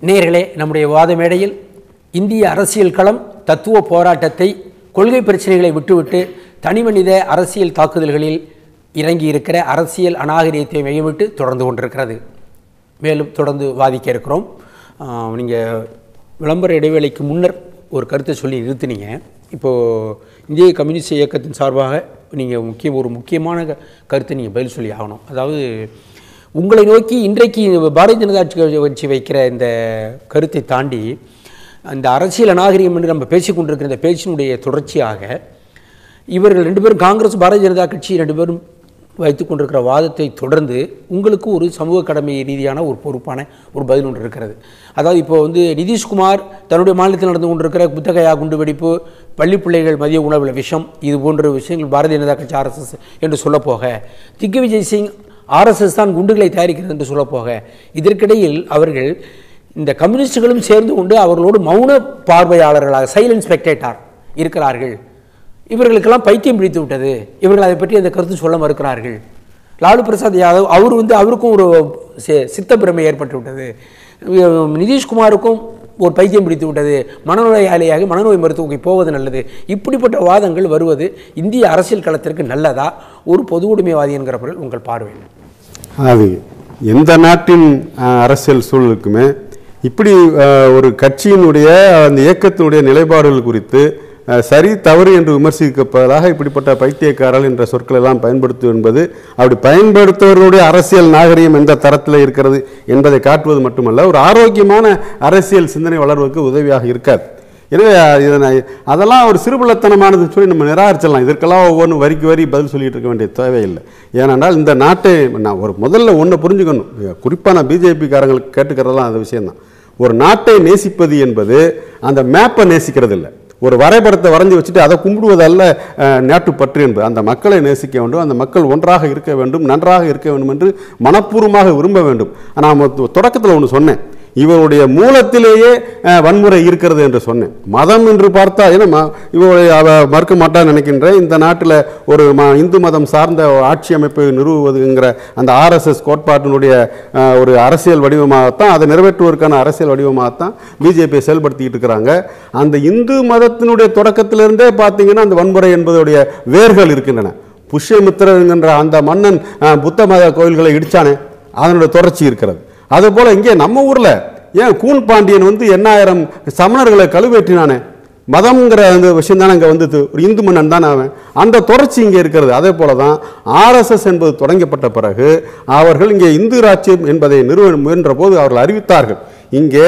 நேயர்களே, நம்முடைய வாத மேடையில் இந்திய அரசியல் களம் தத்துவ போராட்டத்தை, கொள்கை பிரச்சனைகளை விட்டுவிட்டு தனிமனித அரசியல் தாக்குதல்களில் இறங்கி இருக்கிற அரசியல் அநாகரிகத்தை மையமிட்டு தொடர்ந்து கொண்டிருக்கிறது. மேலும் தொடர்ந்து வாதிக்க இருக்கிறோம். நீங்கள் விளம்பர இடைவேளைக்கு முன்னர் ஒரு கருத்தை சொல்லி நிறுத்தினீங்க. இப்போது இந்திய கம்யூனிஸ்ட் இயக்கத்தின் சார்பாக நீங்கள் ஒரு முக்கியமான கருத்தை நீங்கள் பதில் சொல்லி ஆகணும். அதாவது உங்களை நோக்கி இன்றைக்கு பாரதிய ஜனதா கட்சி வைக்கிற இந்த கருத்தை தாண்டி அந்த அரசியல் அநாகரிகம் என்று நம்ம பேசிக்கொண்டிருக்கிற இந்த பேச்சினுடைய தொடர்ச்சியாக இவர்கள் 2 பேரும், காங்கிரஸ் பாரதிய ஜனதா கட்சி 2 பேரும் வைத்து கொண்டிருக்கிற வாதத்தை தொடர்ந்து உங்களுக்கு ஒரு சமூக கடமை ரீதியான ஒரு பொறுப்பான ஒரு பதில் ஒன்று இருக்கிறது. அதாவது இப்போ வந்து நிதிஷ்குமார் தன்னுடைய மாநிலத்தில் நடந்து கொண்டிருக்கிற புத்தகையா குண்டுவெடிப்பு, பள்ளி பிள்ளைகள் மதிய உணவில் விஷம், இது போன்ற விஷயங்கள் பாரதிய ஜனதா கட்சி RSS என்று சொல்லப்போக, திக்விஜய் சிங் RSS தான் குண்டுகளை தயாரிக்கிறது என்று சொல்லப்போக, இதற்கிடையில் அவர்கள் இந்த கம்யூனிஸ்டுகளும் சேர்ந்து கொண்டு அவர்களோடு மௌன பார்வையாளர்களாக சைலண்ட் ஸ்பெக்டேட்டர் இருக்கிறார்கள். இவர்களுக்கெல்லாம் பைத்தியம் பிடித்து விட்டது. இவர்கள் அதை பற்றி அந்த கருத்து சொல்ல மறுக்கிறார்கள். லாலு பிரசாத் யாதவ் அவர் வந்து அவருக்கும் ஒரு சித்தப்பிரமை ஏற்பட்டு விட்டது. நிதிஷ்குமாருக்கும் ஒரு பைத்தியம் பிடித்து விட்டது. மனநோயாளியாக மனநோய் மருத்துவமனைக்கு போவது நல்லது. இப்படிப்பட்ட வாதங்கள் வருவது இந்திய அரசியல் களத்திற்கு நல்லதா? ஒரு பொது உடைமைவாதி என்கிற பொருள் உங்கள் பார்வை? அது எந்த நாட்டின் அரசியல் சூழலுக்குமே இப்படி ஒரு கட்சியினுடைய அந்த இயக்கத்தினுடைய நிலைப்பாடுகள் குறித்து சரி தவறு என்று விமர்சிக்கப்பதாக இப்படிப்பட்ட பைத்தியக்காரர்கள் என்ற சொற்கள் எல்லாம் பயன்படுத்துவது என்பது அப்படி பயன்படுத்துவர்களுடைய அரசியல் நாகரிகம் எந்த தரத்தில் இருக்கிறது என்பதை காட்டுவது மட்டுமல்ல, ஒரு ஆரோக்கியமான அரசியல் சிந்தனை வளர்வதற்கு உதவியாக இருக்காது. எனவே அதெல்லாம் ஒரு சிறுபிள்ளத்தனமானதுன்னு சொல்லி நம்ம நிராகரிச்சிடலாம். இதற்கெல்லாம் ஒவ்வொன்றும் வரிக்கு வரி பதில் சொல்லிட்டு இருக்க வேண்டிய தேவையில்லை. ஏனென்றால் இந்த நாட்டை நான் ஒரு முதல்ல ஒன்று புரிஞ்சுக்கணும். குறிப்பாக நான் பிஜேபிக்காரங்களுக்கு கேட்டுக்கிறதெல்லாம் அந்த விஷயம்தான். ஒரு நாட்டை நேசிப்பது என்பது அந்த மேப்பை நேசிக்கிறது இல்லை, ஒரு வரைபடத்தை வரைஞ்சி வச்சுட்டு அதை கும்பிடுவதல்ல நாட்டுப்பற்று என்பது. அந்த மக்களை நேசிக்க வேண்டும், அந்த மக்கள் ஒன்றாக இருக்க வேண்டும், நன்றாக இருக்க வேண்டும் என்று மனப்பூர்வமாக விரும்ப வேண்டும். நான் தொடக்கத்தில் ஒன்று சொன்னேன், இவருடைய மூலத்திலேயே வன்முறை இருக்கிறது என்று சொன்னேன். மதம் என்று பார்த்தா ஏன்னா இவருடைய மறுக்க மாட்டான்னு நினைக்கின்றேன். இந்த நாட்டில் ஒரு இந்து மதம் சார்ந்த ஆட்சி அமைப்பை நிறுவுவதுங்கிற அந்த RSS கோட்பாட்டினுடைய ஒரு அரசியல் வடிவமாகத்தான், அதை நிறைவேற்றுவதற்கான அரசியல் வடிவமாகத்தான் பிஜேபி செயல்படுத்திக்கிட்டு இருக்கிறாங்க. அந்த இந்து மதத்தினுடைய தொடக்கத்திலிருந்தே பார்த்தீங்கன்னா அந்த வன்முறை என்பதுடைய வேர்கள் இருக்கின்றன. புஷ்யமித்திரங்கிற அந்த மன்னன் புத்த மத கோயில்களை இடிச்சானே, அதனுடைய தொடர்ச்சி இருக்கிறது. அதுபோல இங்கே நம்ம ஊர்ல ஏன் கூன் பாண்டியன் வந்து 8000 சமணர்களை கழுவேற்றினானே, மதம்ங்கிற அந்த விஷயம் தானே அங்கே வந்து ஒரு இந்து மன்னன் தானே அவன், அந்த தொடர்ச்சி இங்கே இருக்கிறது. அதே போல தான் ஆர்எஸ்எஸ் என்பது தொடங்கப்பட்ட பிறகு அவர்கள் இங்கே இந்து ராஜ்யம் என்பதை நிறுவ முயன்ற போது அவர்கள் அறிவித்தார்கள், இங்கே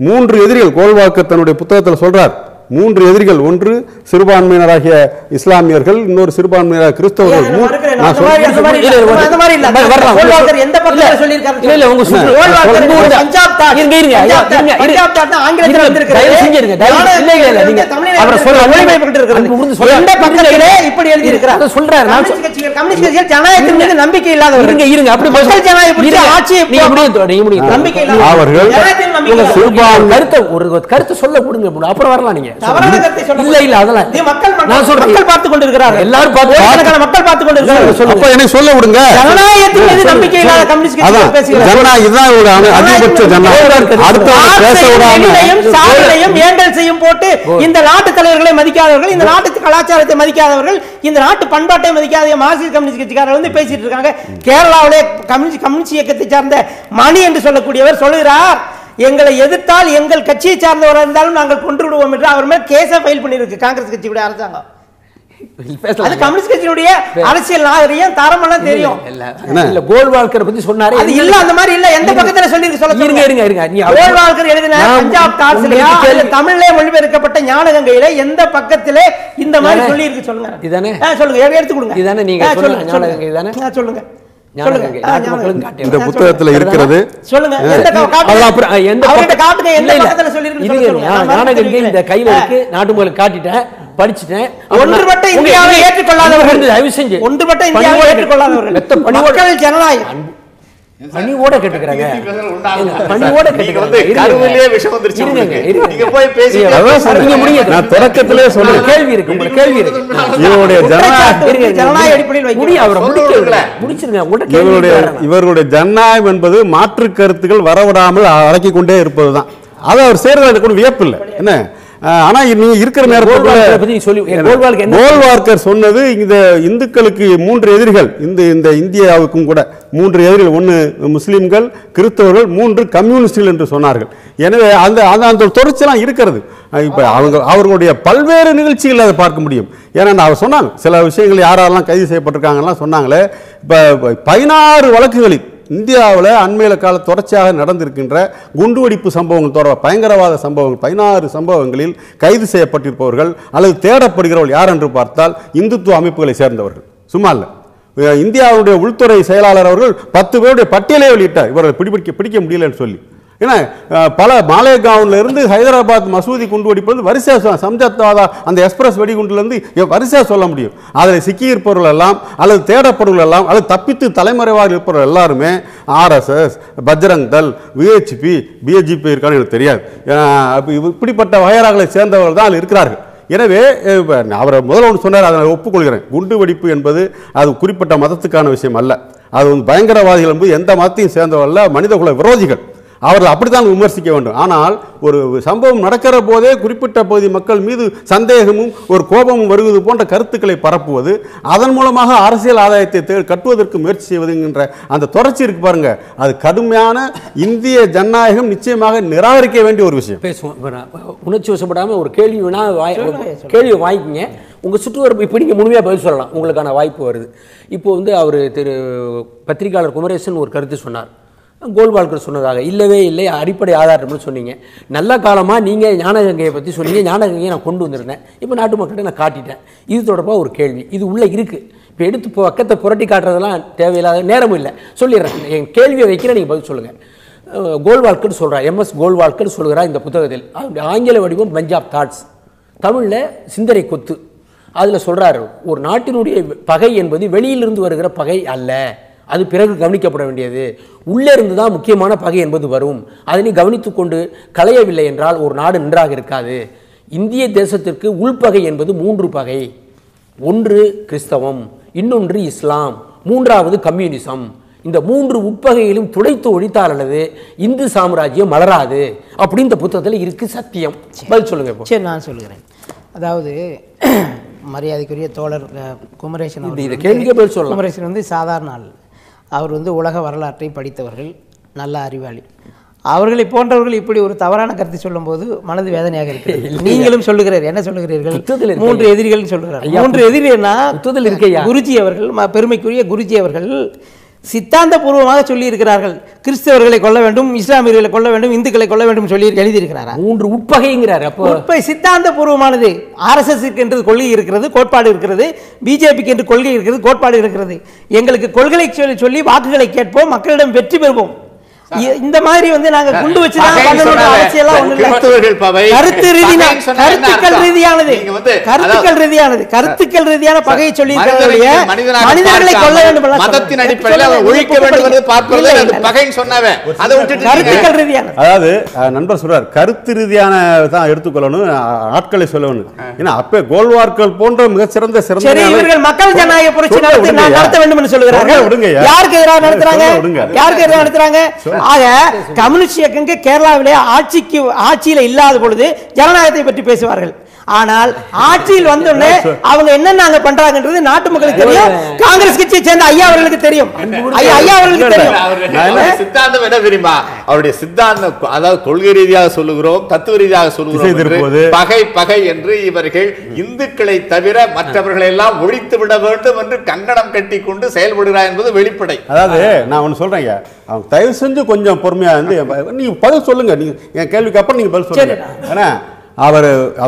3 எதிரிகள். கோல்வால்கர் தன்னுடைய புத்தகத்தில் சொல்றார், 3 எதிரிகள். ஒன்று சிறுபான்மையினராகிய இஸ்லாமியர்கள், இன்னொரு சிறுபான்மையினர் கிறிஸ்தவர்கள். நம்பிக்கை இல்லாதவர்கள் கருத்து சொல்ல கொடுங்க, அப்புறம் வரலாம். நீங்க இந்த நாட்டு தலைவர்களை மதிக்காதவர்கள், இந்த நாட்டு கலாச்சாரத்தை மதிக்காதவர்கள், இந்த நாட்டு பண்பாட்டை மதிக்காத மார்க்சிஸ்ட் கம்யூனிஸ்ட் கட்சிக்காரர் வந்து பேசிட்டு இருக்காங்க. கேரளாவிலே கம்யூனிஸ்ட் இயக்கத்தை சார்ந்த மணி என்று சொல்லக்கூடியவர் சொல்லுகிறார், எங்களை எதிர்த்தால் எங்கள் கட்சியை சார்ந்தவராக இருந்தாலும் நாங்கள் கொன்று விடுவோம் என்று அவர் மேல் கேஸை ஃபைல் பண்ணியிருக்கு காங்கிரஸ் கட்சியுடைய அரசாங்கம். அது கம்யூனிஸ்ட் கட்சியுடைய அரசியல் நாகரிகம் தரமெல்லாம் தெரியும். இல்ல கோல்வால்கர் பத்தி சொன்னாரு, அது இல்ல அந்த மாதிரி இல்ல. எந்த பக்கத்துல சொல்லிருக்கு சொல்ல இருங்க இருங்க இருங்க. கோல்வால்கர் எழுதின பஞ்சாப் டாக்ஸ்லயா இல்ல தமிழ்ல மொழிபெயர்க்கப்பட்ட ஞானகங்கையில எந்த பக்கத்திலே இந்த மாதிரி சொல்லி இருக்கு சொல்லுங்க. இதானே சொல்லுங்க, எடுத்து கொடுங்க. இதானே நீங்க சொல்லுங்க ஞானகங்கை இதானே சொல்லுங்க. இந்த புத்தகத்துல இருக்கிறது. சொல்லுங்க, இந்த கையில இருக்கு, நாட்டு மக்களுக்கு காட்டிட்டேன், படிச்சுட்டேன். ஒன்றுபட்ட இந்தியாவை ஏற்றுக்கொள்ளாதவர்கள், தயவு செஞ்சு ஒன்றுபட்ட இந்தியாவை ஏற்றுக்கொள்ளாதவர்கள், மக்கள் ஜனநாயகம் பணிவோட கேட்டுக்கிறாங்க. பணிவோட தொடக்கத்திலே சொல்ல கேள்வி இருக்கு, உங்களுக்கு கேள்வி இருக்கு. இவர்களுடைய ஜனநாயகம் என்பது மாற்று கருத்துக்கள் வரவிடாமல் அடக்கிக் கொண்டே இருப்பதுதான். அதை அவர் சேர்றது கூட வியப்பு இல்லை. என்ன ஆனா நீங்க இருக்கிற நேரத்தில் கோல்வால்கர் சொன்னது இந்த இந்துக்களுக்கு 3 எதிரிகள், இந்த இந்தியாவுக்கும் கூட 3 எதிரிகள், 1 முஸ்லிம்கள், கிறிஸ்தவர்கள், 3 கம்யூனிஸ்டுகள் என்று சொன்னார்கள். எனவே அந்த தொடர்ச்சியெல்லாம் இருக்கிறது. இப்ப அவர்களுடைய பல்வேறு நிகழ்ச்சிகள் அதை பார்க்க முடியும். ஏன்னா அவர் சொன்னாங்க சில விஷயங்கள் யாரெல்லாம் கைது செய்யப்பட்டிருக்காங்கலாம் சொன்னாங்களே. இப்ப 16 வழக்குகளில் இந்தியாவில் அண்மையில கால தொடர்ச்சியாக நடந்திருக்கின்ற குண்டுவெடிப்பு சம்பவங்கள் தொடர்பாக பயங்கரவாத சம்பவங்கள் 16 சம்பவங்களில் கைது செய்யப்பட்டிருப்பவர்கள் அல்லது தேடப்படுகிறவர்கள் யார் என்று பார்த்தால் இந்துத்துவ அமைப்புகளை சேர்ந்தவர்கள். சும்மா இல்லை, இந்தியாவுடைய உள்துறை செயலாளர் அவர்கள் 10 பேருடைய பட்டியலே வெளியிட்டார் இவர்களை பிடிக்க முடியலன்னு சொல்லி. ஏன்னா பல மாலேகாவ்ல இருந்து ஹைதராபாத் மசூதி குண்டு வெடிப்பு வரிசையாக சம்ஜாத்வாதா அந்த எக்ஸ்பிரஸ் வெடிகுண்டிலிருந்து வரிசையாக சொல்ல முடியும். அதில் சிக்கியிருப்பவர்கள் எல்லாம் அல்லது தேடப்படுவர்கள் எல்லாம் அல்லது தப்பித்து தலைமறைவாக இருப்பவர்கள் எல்லாருமே RSS, Bajrang Dal, VHP, BJP இருக்கான்னு எனக்கு தெரியாது. இப்படிப்பட்ட வகையராகளை சேர்ந்தவர்கள் தான் இருக்கிறார்கள். எனவே அவர் முதல்ல ஒன்று சொன்னார், அதை நான் ஒப்புக்கொள்கிறேன். குண்டு வெடிப்பு என்பது அது குறிப்பிட்ட மதத்துக்கான விஷயம் அல்ல. அது பயங்கரவாதிகள் என்பது எந்த மதத்தையும் சேர்ந்தவர்கள் அல்ல, மனிதகுல விரோதிகள். அவர்கள் அப்படித்தான் விமர்சிக்க வேண்டும். ஆனால் ஒரு சம்பவம் நடக்கிற போதே குறிப்பிட்ட பகுதி மக்கள் மீது சந்தேகமும் ஒரு கோபமும் வருவது போன்ற கருத்துக்களை பரப்புவது, அதன் மூலமாக அரசியல் ஆதாயத்தை கட்டுவதற்கு முயற்சி செய்வதுங்கிற அந்த தொடர்ச்சி இருக்கு பாருங்க, அது கடுமையான இந்திய ஜனநாயகம் நிச்சயமாக நிராகரிக்க வேண்டிய ஒரு விஷயம். பேசுவோம், உணர்ச்சி வசப்படாமல் ஒரு கேள்வி கேள்வி வாங்கிக்கிங்க. உங்கள் சுற்றுவரப்பு இப்போ நீங்கள் முழுமையாக பதில் சொல்லலாம், உங்களுக்கான வாய்ப்பு வருது. இப்போ அவர் திரு பத்திரிகையாளர் குமரேசன் ஒரு கருத்து சொன்னார், கோல்வால்கர் சொன்னதாக இல்லவே இல்லை, அடிப்படை ஆதாரம்னு சொன்னீங்க. நல்ல காலமாக நீங்கள் ஞானகங்கையை பற்றி சொன்னீங்க, ஞானகங்கையை நான் கொண்டு வந்திருந்தேன், இப்போ நாட்டு மக்கள்கிட்ட நான் காட்டிட்டேன். இது தொடர்பாக ஒரு கேள்வி, இது உள்ளே இருக்குது. இப்போ எடுத்து பக்கத்தை புரட்டி காட்டுறதெல்லாம் தேவையில்லாத நேரமும் இல்லை, சொல்லிடுறேன். என் கேள்வியை வைக்கிறேன், நீங்கள் பதில் சொல்லுங்கள். கோல்வால்கர் சொல்கிறார், எம்எஸ் கோல்வால்கர் சொல்கிறார் இந்த புத்தகத்தில், ஆங்கில வடிவம் பஞ்சாப் தாட்ஸ், தமிழில் சிந்தனை கொத்து. அதில் சொல்கிறார், ஒரு நாட்டினுடைய பகை என்பது வெளியிலிருந்து வருகிற பகை அல்ல, அது பிறகு கவனிக்கப்பட வேண்டியது. உள்ளே இருந்து தான் முக்கியமான பகை என்பது வரும். அதனை கவனித்து கொண்டு களையவில்லை என்றால் ஒரு நாடு நன்றாக இருக்காது. இந்திய தேசத்திற்கு உள்பகை என்பது 3 பகை. ஒன்று கிறிஸ்தவம், இன்னொன்று இஸ்லாம், மூன்றாவது கம்யூனிசம். இந்த 3 உட்பகையிலும் துடைத்து ஒழித்தால் அல்லது இந்து சாம்ராஜ்யம் மலராது அப்படின்னு இந்த புத்தகத்தில் இருக்கு. சத்தியம். பதில் சொல்லுங்க. சரி, நான் சொல்லுகிறேன். அதாவது மரியாதைக்குரிய தோழர் குமரேசன் இது கேள்விக்கே பதில் சொல்லலாம். குமரேசன் வந்து சாதாரண ஆள். அவர் வந்து உலக வரலாற்றை படித்தவர்கள், நல்ல அறிவாளி. அவர்களை போன்றவர்கள் இப்படி ஒரு தவறான கருத்தை சொல்லும்போது மனது வேதனையாக இருக்கிறது. நீங்களும் சொல்லுகிறீர்கள், என்ன சொல்லுகிறீர்கள்? 3 எதிரிகள் சொல்லுகிறார். 3 எதிரினா குருஜி அவர்கள், பெருமைக்குரிய குருஜி அவர்கள் சித்தாந்த பூர்வமாக சொல்லி இருக்கிறார்கள். கிறிஸ்தவர்களை கொல்ல வேண்டும், இஸ்லாமியர்களை கொல்ல வேண்டும், இந்துக்களை கொல்ல வேண்டும் சொல்லி எழுதியிருக்கிறாரா? 3 உட்பகைங்கிறார். அப்போ உட்பகை சித்தாந்த பூர்வமானது. ஆர்எஸ்எஸ்க்கு என்று கொள்கை இருக்கிறது, கோட்பாடு இருக்கிறது. பிஜேபிக்கு என்று கொள்கை இருக்கிறது, கோட்பாடு இருக்கிறது. எங்களுக்கு கொள்கை சொல்லி வாக்குகளை கேட்போம், மக்களிடம் வெற்றி பெறுவோம். இந்த மாதிரி வந்து நாங்க குண்டு வச்சு தான் பண்ணணும்னு அவசியம் எல்லாம் ஒண்ணு இல்ல. கருத்துக்கள் ரீதியான பகையை சொல்லி மனிதர்களை கொல்ல வேண்டும், மதத்தின் அடிப்படையில் ஒழிக்க வேண்டும் என்று பார்ப்பது அது பகைன்னு சொன்னாவே அதை விட்டுட்டு கருத்துக்கள் ரீதியான, அதாவது நண்பர் சொல்றார் கருத்து ரீதியான தான் எடுத்துக்கொள்ளணும், ஆட்களை சொல்லணும். ஏன்னா அப்ப கோல்வார்கள் போன்ற மிகச்சிறந்த இவர்கள் மக்கள் ஜனநாயக புரட்சி நடத்த வேண்டும் என்று சொல்லுகிறார்கள். யாருக்கு எதிராக நடத்துறாங்க? யாருக்கு எதிராக நடத்துறாங்க? ஆக கம்யூனிஸ்ட் இயக்கங்க கேரளாவிலே ஆட்சியில இல்லாத பொழுது ஜனநாயகத்தை பற்றி பேசுவார்கள். ஆனால் ஆட்சியில் வந்தோடனே அவங்க என்னென்ன பண்றாங்கன்றது நாட்டு மக்களுக்கு தெரியும். காங்கிரஸ் கட்சியை சேர்ந்த ஐயா அவர்களுக்கு தெரியும். ஐயா அவர்களுக்கு தெரியும். சித்தாந்தம் என்ன தெரியுமா? அவருடைய சித்தாந்தம், அதாவது கொள்கை ரீதியாக சொல்லுகிறோம், தத்துவ ரீதியாக சொல்லுகிறோம். பகை பகை என்று இவர்கள் இந்துக்களை தவிர மற்றவர்களை எல்லாம் ஒழித்து விட வேண்டும் என்று கங்கணம் கட்டி கொண்டு செயல்படுகிறார் என்பது வெளிப்படை. அதாவது நான் ஒன்று சொல்றேன், அவங்க தயவு செஞ்சு கொஞ்சம் பொறுமையா இருந்து நீங்க பதில் சொல்லுங்க. நீங்க என் கேள்விக்கு அப்புறம் நீங்க பதில் சொல்லுங்க. ஏன்னா அவர்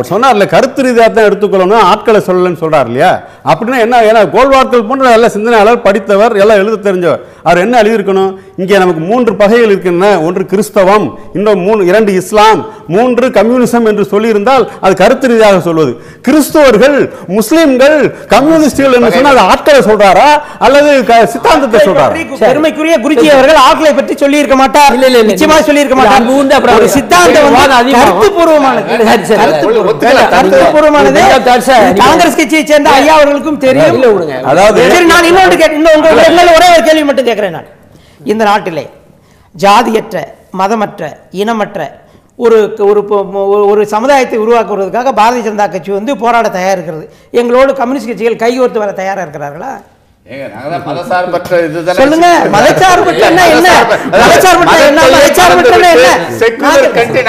சொன்னார்ல கருத்து ரீதியாக தான் எடுத்துக்கொள்ளணும், ஆட்களை சொல்லலன்னு சொல்றாரு இல்லையா? அப்படின்னா என்ன? ஏன்னா கோல்வார்கள் போன்ற நல்ல சிந்தனையாளர், படித்தவர், எல்லாம் எழுத தெரிஞ்சவர். அவர் என்ன எழுதியிருக்கணும்? இங்கே நமக்கு 3 பகைகள் இருக்கின்றன. 1 கிறிஸ்தவம், இன்னும் 2 இஸ்லாம், 3 கம்யூனிசம் என்று சொல்லியிருந்தால் அது கருத்து ரீதியாக சொல்வது. கிறிஸ்தவர்கள், முஸ்லிம்கள், கம்யூனிஸ்டுகள் என்று சொன்னால் ஆட்களை சொல்றாரா அல்லது சித்தாந்தத்தை சொல்றாரா? பெருமைக்குரிய குருஜி அவர்கள் ஆட்களை பற்றி சொல்லி இருக்க மாட்டார், நிச்சயமா சொல்லி இருக்க மாட்டார். சித்தாந்தம் கருத்து பூர்வமானது, காங்கிரஸ் கட்சியை சேர்ந்த ஐயா அவர்களுக்கும் தெரியும். அதாவது நான் இன்னொரு ஒரே ஒரு கேள்வி மட்டும் கேட்கிறேன். நான் இந்த நாட்டிலே ஜாதியற்ற, மதமற்ற, இனமற்ற ஒரு சமுதாயத்தை உருவாக்குவதற்காக பாரதிய ஜனதா கட்சி வந்து போராட தயார் இருக்கிறது. எங்களோடு கம்யூனிஸ்ட் கட்சிகள் கைகோர்த்து வர தயாரா இருக்கிறார்களா? மதசார்பற்ற இதுதானே சொல்லுங்க. மதசார்பற்ற என்ன? மதசார்பற்ற என்ன? மதசார்பற்ற என்ன? செக்குலர் கண்ட்ரி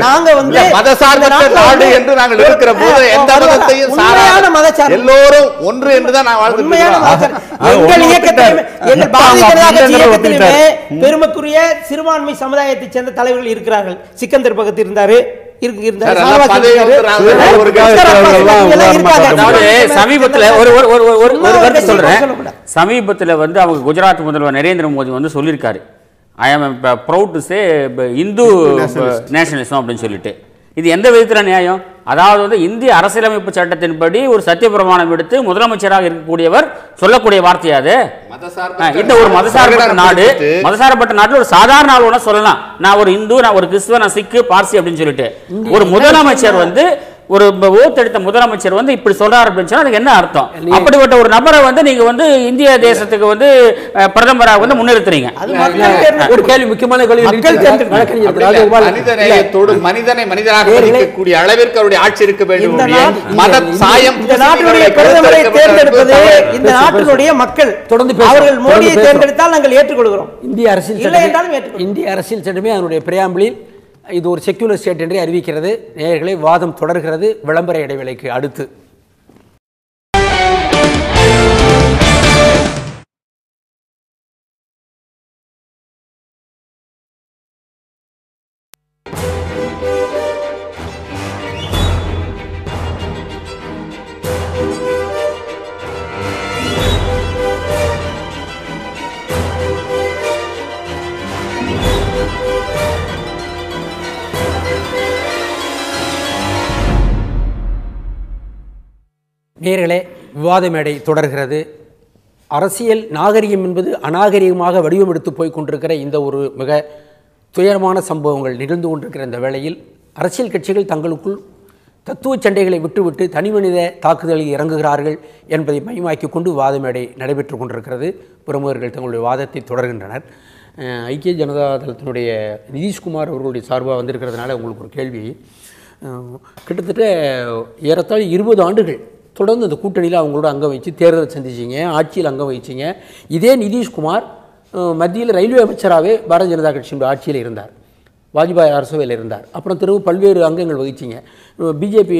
நாங்க வந்து மதசார்பற்ற நாடு என்று நாங்கள் இருக்கிற போது எந்த மதத்தையும் சாராத எல்லோரும் ஒன்று என்று தான் நான் வாழ்ந்துட்டோம். எங்கள் இயக்கத்திலுமே, எங்கள் பாரதிய ஜனதா கட்சி இயக்கத்திலுமே பெருமைக்குரிய சிறுபான்மை சமுதாயத்தை சேர்ந்த தலைவர்கள் இருக்கிறார்கள். சிக்கந்தர் பகத் இருந்தாரு, சமீபத்தில் வந்து அவங்க குஜராத் முதல்வர் நரேந்திர மோடி வந்து சொல்லியிருக்காரு, I am proud to say Hindu nationalism அப்படின்னு சொல்லிட்டு. இது எந்த விதத்தில் நியாயம்? அதாவது வந்து இந்திய அரசியலமைப்பு சட்டத்தின்படி ஒரு சத்தியப்பிரமாணம் எடுத்து முதலமைச்சராக இருக்கக்கூடியவர் சொல்லக்கூடிய வார்த்தையாது. இந்த ஒரு மதசார்பற்ற நாடு, மதசார்பற்ற நாட்டில் ஒரு சாதாரண ஆள் ஒன்று சொல்லலாம், நான் ஒரு இந்து, நான் ஒரு கிறிஸ்துவ, நான் சிக்கு, பார்சி அப்படின்னு சொல்லிட்டு. ஒரு முதலமைச்சர் வந்து, ஒரு ஓத்தெடுத்த முதலமைச்சர் வந்து இப்படி சொல்றாரு அப்படின்னு சொன்னா அதுக்கு என்ன அர்த்தம்? அப்படிப்பட்ட ஒரு நபரை வந்து நீங்க வந்து இந்திய தேசத்துக்கு வந்து பிரதமராக வந்து முன்னிறுத்துறீங்க. ஒரு கேள்வி, முக்கியமான கேள்வி. மனிதநேயத்தோடு மனிதனை மனிதனாக இருக்கக்கூடிய அளவிற்கு அவருடைய ஆட்சி இருக்க வேண்டும். மத சாயம் இந்த நாட்டினுடைய பிரதமரை தேர்ந்தெடுப்பது இந்த நாட்டினுடைய மக்கள். தொடர்ந்து அவர்கள் மோடியை தேர்ந்தெடுத்தால் நாங்கள் ஏற்றுக்கொள்கிறோம். இந்திய அரசியல் சட்டமே அதனுடைய பிரியாம்பிளில் இது ஒரு செக்யூலர் ஸ்டேட் என்று அறிவிக்கிறது. நேயர்களை வாதம் தொடர்கிறது விளம்பர இடைவேளைக்கு அடுத்து. நேயர்களே, விவாத மேடை தொடர்கிறது. அரசியல் நாகரிகம் என்பது அநாகரிகமாக வடிவமெடுத்து போய் கொண்டிருக்கிற இந்த ஒரு மிக துயரமான சம்பவங்கள் நிகழ்ந்து கொண்டிருக்கிற இந்த வேளையில் அரசியல் கட்சிகள் தங்களுக்குள் தத்துவ சண்டைகளை விட்டுவிட்டு தனிமனித தாக்குதலில் இறங்குகிறார்கள் என்பதை மையமாக்கி கொண்டு வாத மேடை நடைபெற்று கொண்டிருக்கிறது. பிரமுகர்கள் தங்களுடைய வாதத்தை தொடர்கின்றனர். ஐக்கிய ஜனதா தளத்தினுடைய நிதிஷ்குமார் அவர்களுடைய சார்பாக வந்திருக்கிறதுனால உங்களுக்கு ஒரு கேள்வி. கிட்டத்தட்ட ஏறத்தாழ 20 ஆண்டுகள் தொடர்ந்து அந்த கூட்டணியில் அவங்களோட அங்கம் வச்சு தேர்தல் சந்திச்சிங்க, ஆட்சியில் அங்கம் வச்சிங்க. இதே நிதிஷ்குமார் மத்தியில் ரயில்வே அமைச்சராகவே பாரதிய ஜனதா கட்சியினுடைய ஆட்சியில் இருந்தார், வாஜ்பாய் அரசவையில் இருந்தார். அப்புறம் திரும்ப பல்வேறு அங்கங்கள் வகிச்சிங்க. பிஜேபி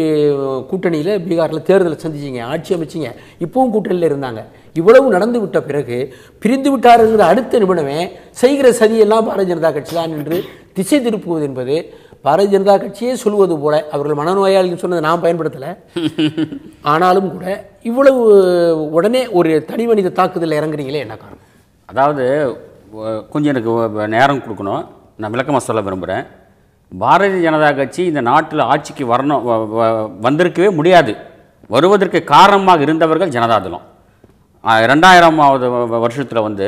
கூட்டணியில் பீகாரில் தேர்தலை சந்திச்சிங்க, ஆட்சி அமைச்சிங்க, இப்போவும் கூட்டணியில் இருந்தாங்க. இவ்வளவு நடந்து விட்ட பிறகு பிரிந்து விட்டாருங்கிற அடுத்த நிமிடமே செய்கிற சதியெல்லாம் பாரதிய ஜனதா கட்சி தான் என்று திசை திருப்புவது என்பது பாரதிய ஜனதா கட்சியே சொல்வது போல. அவர்கள் மனநோயாளின்னு சொன்னதை நான் பயன்படுத்தலை. ஆனாலும் கூட இவ்வளவு உடனே ஒரு தனி மனித தாக்குதலில் இறங்குறீங்களே, என்ன காரணம்? அதாவது கொஞ்சம் எனக்கு நேரம் கொடுக்கணும், நான் விளக்கமாக சொல்ல விரும்புகிறேன். பாரதிய ஜனதா கட்சி இந்த நாட்டில் ஆட்சிக்கு வரணும் வந்திருக்கவே முடியாது. வருவதற்கு காரணமாக இருந்தவர்கள் ஜனதாதளம். 2000ஆவது வருஷத்தில் வந்து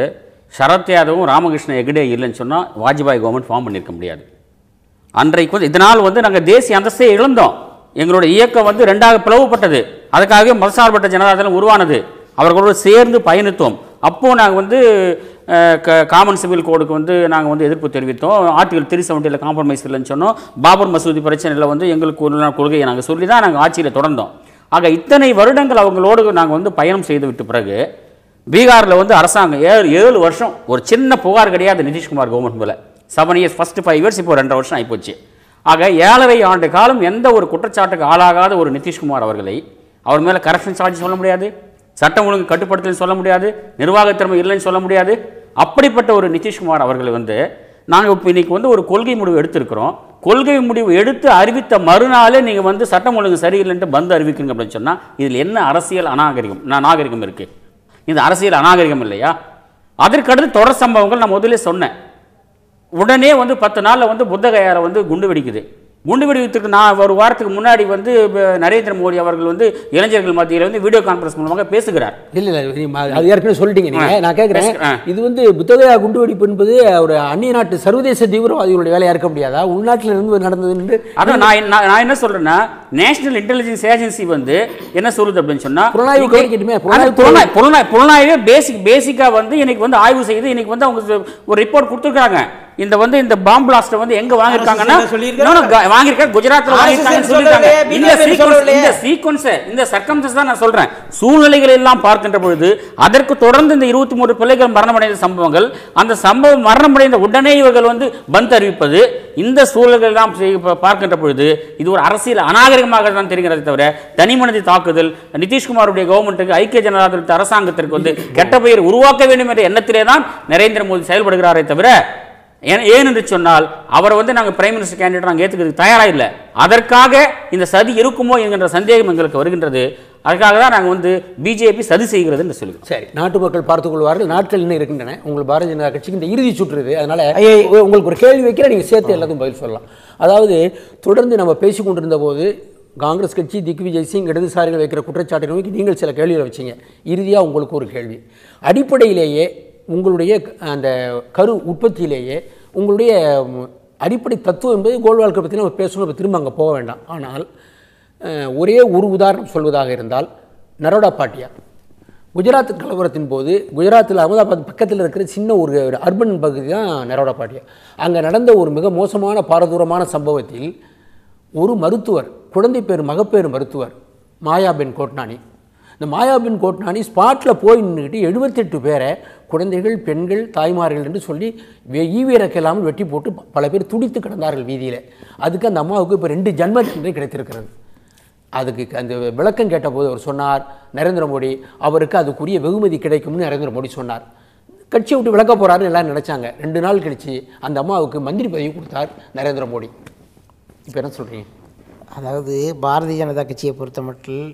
சரத் யாதவும் ராமகிருஷ்ண ஹெக்டே இல்லைன்னு சொன்னால் வாஜ்பாய் கவர்மெண்ட் ஃபார்ம் பண்ணியிருக்க முடியாது. அன்றைக்கு வந்து இதனால் வந்து நாங்கள் தேசிய அந்தஸ்தை இழந்தோம். எங்களுடைய இயக்கம் வந்து 2ஆக பிளவுபட்டது. அதுக்காகவே மதசார்பற்ற ஜனதாதளம் உருவானது. அவர்களோடு சேர்ந்து பயணித்தோம். அப்போது நாங்கள் வந்து காமன் சிவில் கோடுக்கு வந்து நாங்கள் வந்து எதிர்ப்பு தெரிவித்தோம். ஆர்டிகல் 370 காம்ப்ரமைஸ் இல்லைன்னு சொன்னோம். பாபர் மசூதி பிரச்சனையில் வந்து எங்களுக்கு ஒரு கொள்கையை நாங்கள் சொல்லி தான் நாங்கள் ஆட்சியில் தொடர்ந்தோம். ஆக இத்தனை வருடங்கள் அவங்களோடு நாங்கள் வந்து பயணம் செய்து விட்ட பிறகு பீகாரில் வந்து அரசாங்கம் 7 வருஷம் ஒரு சின்ன புகார் கிடையாது நிதிஷ்குமார் கவர்மெண்ட் மேலே. 7 இயர்ஸ், ஃபர்ஸ்ட் 5 இயர்ஸ், இப்போ 2.5 வருஷம் ஆகிப்போச்சு. ஆக 7.5 ஆண்டு காலம் எந்த ஒரு குற்றச்சாட்டுக்கு ஆளாகாத ஒரு நிதிஷ்குமார் அவர்களை அவர் மேலே கரப்ஷன் சார்ஜ் சொல்ல முடியாது, சட்டம் ஒழுங்கு கட்டுப்படுத்தல் சொல்ல முடியாது, நிர்வாகத்திறமை இல்லைன்னு சொல்ல முடியாது. அப்படிப்பட்ட ஒரு நிதிஷ்குமார் அவர்களை வந்து நாங்கள் இப்போ இன்றைக்கி வந்து ஒரு கொள்கை முடிவு எடுத்திருக்கிறோம். கொள்கை முடிவு எடுத்து அறிவித்த மறுநாளே நீங்கள் வந்து சட்டம் ஒழுங்கு சரியில்லைன்ட்டு பந்து அறிவிக்கிறீங்க அப்படின்னு சொன்னால் இதில் என்ன அரசியல் நாகரிகம் இருக்குது? இது அரசியல் அநாகரிகம் இல்லையா? அதற்கடுத்து தொடர் சம்பவங்கள் நான் முதலே சொன்னேன். உடனே வந்து 10 நாளில் வந்து புத்தகயாரை வந்து குண்டு வெடிக்குது. குண்டு வெடிக்கிறதுக்கு நான் ஒரு வாரத்துக்கு முன்னாடி வந்து நரேந்திர மோடி அவர்கள் வந்து இளைஞர்கள் மத்தியில் வந்து வீடியோ கான்ஃபரன்ஸ் மூலமாக பேசுகிறார். இல்லை அது ஏற்கனவே சொல்லிட்டீங்க நீங்கள். நான் கேட்குறேன், இது வந்து புத்தகயா குண்டு வெடிப்பு என்பது ஒரு அந்நிய நாட்டு சர்வதேச தீவிரவாதிகளுடைய வேலையாக இருக்க முடியாதா? உள்நாட்டில் இருந்து நடந்தது. அதான் நான் என்ன சொல்றேன்னா, நேஷனல் இன்டெலிஜென்ஸ் ஏஜென்சி வந்து என்ன சொல்லுது அப்படின்னு சொன்னா, புலனாய்வே பேசிக்கா வந்து இன்னைக்கு வந்து ஆய்வு செய்து இன்னைக்கு வந்து அவங்க ஒரு ரிப்போர்ட் கொடுத்துருக்காங்க. இந்த வந்து இந்த பாம் பிளாஸ்ட் வந்து எங்க வாங்கிருக்காங்கன்னா வாங்கிருக்காங்க, குஜராத்ல வாங்கிருக்காங்கன்னு சொல்லிருக்காங்க. இந்த சீக்வென்ஸ் இந்த சர்க்கம்ஸ்டன்ஸ் தான் நான் சொல்றேன். சூழ்நிலைகள் எல்லாம் பார்க்கின்ற பொழுது அதற்கு தொடர்ந்து இந்த 23 பிள்ளைகள் மரணமடைந்த சம்பவங்கள், அந்த சம்பவம் மரணமடைந்த உடனே இவர்கள் வந்து பந்த் அறிவிப்பது, இந்த சூழல்கள் எல்லாம் பார்க்கின்ற பொழுது இது ஒரு அரசியல் அநாகரிகமாக தான் தெரிகிறது தவிர தனி மனித தாக்குதல் நிதிஷ்குமாருடைய கவர்மெண்ட்டுக்கு ஐக்கிய ஜனதா தள அரசாங்கத்திற்கு வந்து கெட்ட பெயர் உருவாக்க வேண்டும் என்ற எண்ணத்திலே தான் நரேந்திர மோடி செயல்படுகிறாரே தவிர ஏன் என்று சொன்னால் அவர் வந்து நாங்கள் பிரைம் மினிஸ்டர் கேண்டிடேட் நாங்கள் ஏற்றுக்கிறதுக்கு தயாராக இல்லை. அதற்காக இந்த சதி இருக்குமோ என்கின்ற சந்தேகம் எங்களுக்கு வருகின்றது. அதுக்காக தான் நாங்கள் வந்து பிஜேபி சதி செய்கிறது என்று சொல்லுவோம். சரி, நாட்டு மக்கள் பார்த்துக் கொள்வார்கள். நாட்கள் இன்னும் இருக்கின்றன. உங்கள் பாரதிய ஜனதா கட்சிக்கு இந்த இறுதி சுற்றுது. அதனால் உங்களுக்கு ஒரு கேள்வி வைக்கிற, நீங்கள் சேர்த்து எல்லாத்தையும் பதில் சொல்லலாம். அதாவது தொடர்ந்து நம்ம பேசி கொண்டிருந்த போது காங்கிரஸ் கட்சி திக்விஜய் சிங் இடதுசாரிகள் வைக்கிற குற்றச்சாட்டை நோக்கி நீங்கள் சில கேள்விகளை வச்சிங்க. இறுதியாக உங்களுக்கு ஒரு கேள்வி. அடிப்படையிலேயே உங்களுடைய அந்த கரு உற்பத்தியிலேயே உங்களுடைய அடிப்படை தத்துவம் என்பது கோல்வால்கை பற்றி நம்ம பேசணும், திரும்ப அங்கே போக வேண்டாம். ஆனால் ஒரே ஒரு உதாரணம் சொல்வதாக இருந்தால், நரோடா பாட்டியா குஜராத் கலவரத்தின் போது குஜராத்தில் அகமதாபாத் பக்கத்தில் இருக்கிற சின்ன ஒரு அர்பன் பகுதி தான் நரோடா பாட்டியா. அங்கே நடந்த ஒரு மிக மோசமான பாரதூரமான சம்பவத்தில் ஒரு மருத்துவர், குழந்தை பேர் மகப்பேறு மருத்துவர் மாயாபென் கோட்னானி, இந்த மாயாபென் கோட்னானி ஸ்பாட்டில் போய் நின்றுக்கிட்டு 78 பேரை குழந்தைகள், பெண்கள், தாய்மார்கள் என்று சொல்லி ஈவிரக்கெல்லாமல் வெட்டி போட்டு பல பேர் துடித்து கிடந்தார்கள் வீதியில். அதுக்கு அந்த அம்மாவுக்கு இப்போ 2 ஜன்ம தண்டனை கிடைத்திருக்கிறது. அதுக்கு அந்த விளக்கம் கேட்டபோது அவர் சொன்னார், நரேந்திர மோடி அவருக்கு அதுக்குரிய வெகுமதி கிடைக்கும்னு நரேந்திர மோடி சொன்னார். கட்சியை விட்டு விளக்க போகிறாருன்னு எல்லாரும் நினச்சாங்க. 2 நாள் கழிச்சு அந்த அம்மாவுக்கு மந்திரி பதவி கொடுத்தார் நரேந்திர மோடி. இப்போ என்ன சொல்கிறீங்க? அதாவது பாரதிய ஜனதா கட்சியை பொறுத்த மட்டும்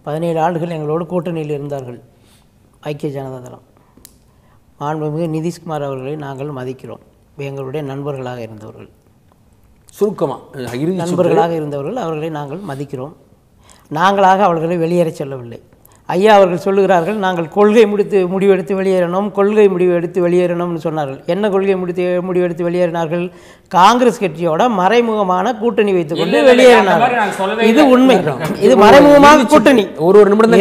17 ஆண்டுகள் எங்களோடு கூட்டணியில் இருந்தார்கள் ஐக்கிய ஜனதா தளம். மாண்புமிகு நிதிஷ்குமார் அவர்களை நாங்கள் மதிக்கிறோம். எங்களுடைய நண்பர்களாக இருந்தவர்கள், சுருக்கமாக நண்பர்களாக இருந்தவர்கள், அவர்களை நாங்கள் மதிக்கிறோம். நாங்களாக அவர்களை வெளியேற சொல்லவில்லை. ஐயா அவர்கள் சொல்லுகிறார்கள், நாங்கள் கொள்கை முடிவெடுத்து வெளியேறணும், கொள்கை முடிவெடுத்து வெளியேறணும்னு சொன்னார்கள். என்ன கொள்கை முடிவெடுத்து வெளியேறினார்கள்? காங்கிரஸ் கட்சியோட மறைமுகமான கூட்டணி வைத்துக் கொண்டு வெளியேறினார்கள். இது உண்மை. இது மறைமுகமான கூட்டணி. ஒரு நிமிடம்.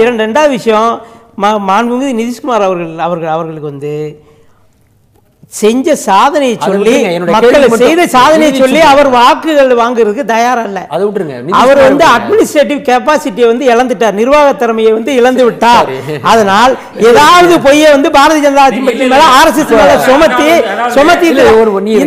இரண்டாவது விஷயம், மாண்புமிகு நிதிஷ்குமார் அவர்களுக்கு வந்து செஞ்ச சாதனையை சொல்லி விட்டுருங்க, என்னுடைய மக்களை கேள்வி மட்டும் செய்த சாதனையை இறுதி சொல்லி சொல்லி. அவர் வாக்குகள் வாங்குறதுக்கு தயாரா இல்ல. அதை விட்டுருங்க. அவர் அட்மினிஸ்ட்ரேட்டிவ் கெப்பாசிட்டியை இழந்துட்டார், நிர்வாக திறமையை இழந்து விட்டார். அதனால் ஏதாவது பொய்யை பாரதிய ஜனதா கட்சி மேல RSS மேல சுமத்தி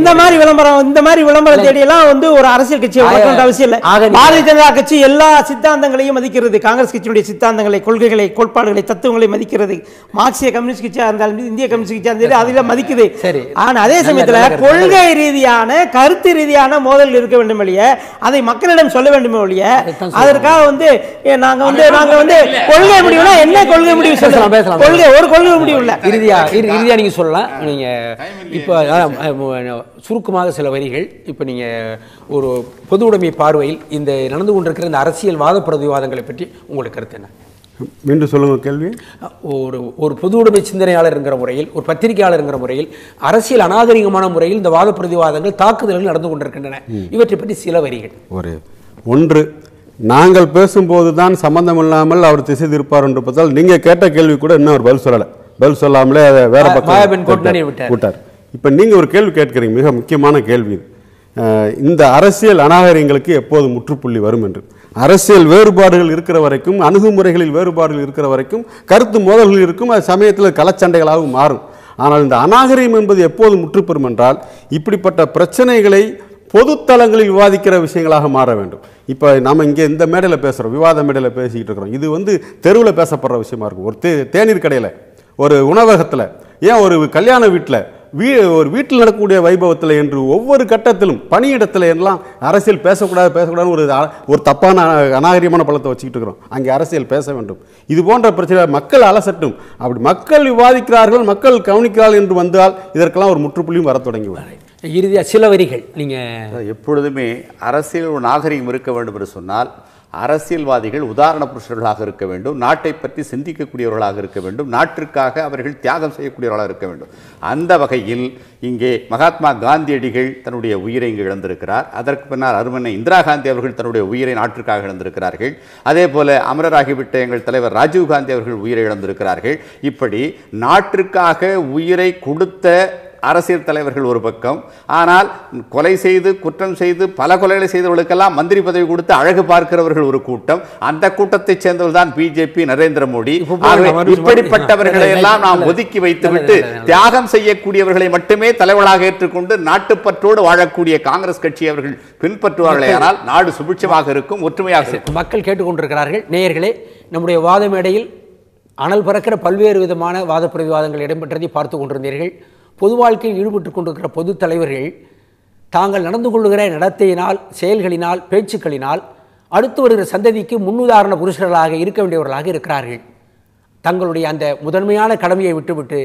இந்த மாதிரி விளம்பரம் தேடி எல்லாம் ஒரு அரசியல் கட்சியை வளர்க்க அவசியம் இல்லை. பாரதிய ஜனதா கட்சி எல்லா சித்தாந்தங்களையும் மதிக்கிறது. காங்கிரஸ் கட்சியுடைய சித்தாந்தங்களை, கொள்கைகளை, கோட்பாடுகளை, தத்துவங்களை மதிக்கிறது. மார்க்சிய கம்யூனிஸ்ட் கட்சியா இருந்தாலும் இந்திய கம்யூனிஸ்ட் கட்சியா இருந்தாலும் அதில மதிக்குது. ஆனா அதே சமயத்துல கொள்கை ரீதியான, கருத்து ரீதியான மோதல் இருக்க வேண்டும் இல்லையே, அதை மக்களிடம் சொல்ல வேண்டும் இல்லையே. அதற்காக நாங்க கொள்கை முடிவுனா என்ன கொள்கை முடிவு சொல்லலாம்? ஒரு கொள்கை முடிவு இல்ல. இறுதியா நீங்க சொல்லலாம். நீங்க இப்ப சுருக்கமாக சில வரிகள், இப்ப நீங்க ஒரு பொது உடைமை பார்வையில் இந்த நடந்து கொண்டிருக்கிற இந்த அரசியல் வாத பிரதிவாதங்களை பற்றி உங்களுக்கு கருத்து என்ன? மீண்டும் சொல்லுங்க கேள்வி. ஒரு பொது உடைமை சிந்தனையாளர் என்கிற முறையில், ஒரு பத்திரிகையாளர் என்கிற முறையில் அரசியல் அநாகரிகமான முறையில் இந்த வாத பிரதிவாதங்கள், தாக்குதல்கள் நடந்து கொண்டிருக்கின்றன. இவற்றை பற்றி சில வரிகள். ஒன்று, நாங்கள் பேசும்போது தான் சம்பந்தம் இல்லாமல் அவர் திசை திருப்பார் என்று பார்த்தால், நீங்க கேட்ட கேள்வி கூட இன்னும் அவர் பதில் சொல்லாமலே வேற பக்கம் விட்டார். இப்ப நீங்க ஒரு கேள்வி கேட்கிறீங்க, மிக முக்கியமான கேள்வி. இந்த அரசியல் அநாகரிகங்களுக்கு எப்போது முற்றுப்புள்ளி வரும் என்று. அரசியல் வேறுபாடுகள் இருக்கிற வரைக்கும், அணுகுமுறைகளில் வேறுபாடுகள் இருக்கிற வரைக்கும் கருத்து மோதல்கள் இருக்கும். அது சமயத்தில் கலச்சண்டைகளாகவும் மாறும். ஆனால் இந்த அநாகரிகம் என்பது எப்போது முற்றுப்பெறும் என்றால், இப்படிப்பட்ட பிரச்சனைகளை பொதுத்தளங்களில் விவாதிக்கிற விஷயங்களாக மாற வேண்டும். இப்போ நம்ம இங்கே இந்த மேடையில் பேசுகிறோம், விவாத மேடையில் பேசிக்கிட்டு இருக்கிறோம். இது தெருவில் பேசப்படுற விஷயமா இருக்கும். ஒரு தேநீர் கடையில், ஒரு உணவகத்தில், ஏன் ஒரு கல்யாண வீட்டில், ஒரு வீட்டில் நடக்கக்கூடிய வைபவத்தில் என்று ஒவ்வொரு கட்டத்திலும், பணியிடத்தில் எல்லாம் அரசியல் பேசக்கூடாது ஒரு தப்பான அநாகரிகமான பலத்தை வச்சுக்கிட்டு இருக்கிறோம். அங்கே அரசியல் பேச வேண்டும். இது போன்ற பிரச்சனை மக்கள் அலசட்டும். அப்படி மக்கள் விவாதிக்கிறார்கள், மக்கள் கவனிக்கிறார்கள் என்று வந்தால் இதற்கெல்லாம் ஒரு முற்றுப்புள்ளியும் வர தொடங்கிவிடும். இறுதியாக சில வரிகள். எப்பொழுதுமே அரசியல் ஒரு நாகரிகம் இருக்க வேண்டும் என்று சொன்னால், அரசியல்வாதிகள் உதாரண புருஷர்களாக இருக்க வேண்டும், நாட்டை பற்றி சிந்திக்கக்கூடியவர்களாக இருக்க வேண்டும், நாட்டிற்காக அவர்கள் தியாகம் செய்யக்கூடியவர்களாக இருக்க வேண்டும். அந்த வகையில் இங்கே மகாத்மா காந்தியடிகள் தன்னுடைய உயிரை இங்கு இழந்திருக்கிறார். அதற்கு பின்னால் அருமனை இந்திரா காந்தி அவர்கள் தன்னுடைய உயிரை நாட்டிற்காக இழந்திருக்கிறார்கள். அதே போல அமரராகிவிட்ட எங்கள் தலைவர் ராஜீவ் காந்தி அவர்கள் உயிரை இழந்திருக்கிறார்கள். இப்படி நாட்டிற்காக உயிரை கொடுத்த அரசியல் தலைவர்கள் ஒரு பக்கம், ஆனால் கொலை செய்து, குற்றம் செய்து, பல கொலைகளை செய்தவர்களுக்கெல்லாம் மந்திரி பதவி கொடுத்து அழகு பார்க்கிறவர்கள் ஒரு கூட்டம். அந்த கூட்டத்தைச் சேர்ந்தவர் தான் பிஜேபி, நரேந்திர மோடி. இப்படிப்பட்டவர்களை எல்லாம் நாம் ஒதுக்கி வைத்துவிட்டு தியாகம் செய்யக்கூடியவர்களை மட்டுமே தலைவர்களாக ஏற்றுக்கொண்டு நாட்டுப்பற்றோடு வாழக்கூடிய காங்கிரஸ் கட்சி அவர்கள் பின்பற்றுவார்களே, ஆனால் நாடு சுபிட்சமாக இருக்கும், ஒற்றுமையாக இருக்கும். மக்கள் கேட்டுக்கொண்டிருக்கிறார்கள். நேயர்களே, நம்முடைய வாத மேடையில் அனல் பறக்கிற பல்வேறு விதமான வாத பிரதிவாதங்கள் இடம்பெற்றதை பார்த்து கொண்டிருந்தீர்கள். பொது வாழ்க்கையில் ஈடுபட்டு கொண்டிருக்கிற பொது தலைவர்கள் தாங்கள் நடந்து கொள்ளுகிற நடத்தையினால், செயல்களினால், பேச்சுக்களினால் அடுத்து வருகிற சந்ததிக்கு முன்னுதாரண புருஷர்களாக இருக்க வேண்டியவர்களாக இருக்கிறார்கள். தங்களுடைய அந்த முதன்மையான கடமையை விட்டுவிட்டு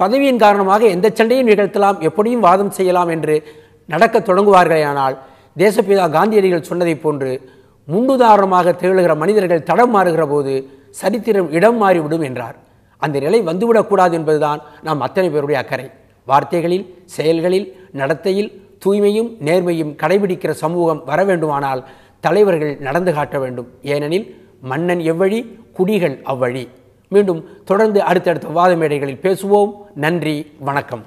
பதவியின் காரணமாக எந்த சண்டையும் நிகழ்த்தலாம், எப்படியும் வாதம் செய்யலாம் என்று நடக்க தொடங்குவார்களேயானால், தேசப்பிதா காந்தியடிகள் சொன்னதை போன்று முன்னுதாரணமாக திகழ்கிற மனிதர்கள் தடம் மாறுகிற போது சரித்திரம் இடம் மாறிவிடும் என்றார். அந்த நிலை வந்துவிடக்கூடாது என்பதுதான் நாம் அத்தனை பேருடைய அக்கறை. வார்த்தைகளில், செயல்களில், நடத்தையில் தூய்மையும் நேர்மையும் கடைபிடிக்கிற சமூகம் வர வேண்டுமானால் தலைவர்கள் நடந்து காட்ட வேண்டும். ஏனெனில் மன்னன் எவ்வழி, குடிகள் அவ்வழி. மீண்டும் தொடர்ந்து அடுத்தடுத்த வாத மேடைகளில் பேசுவோம். நன்றி, வணக்கம்.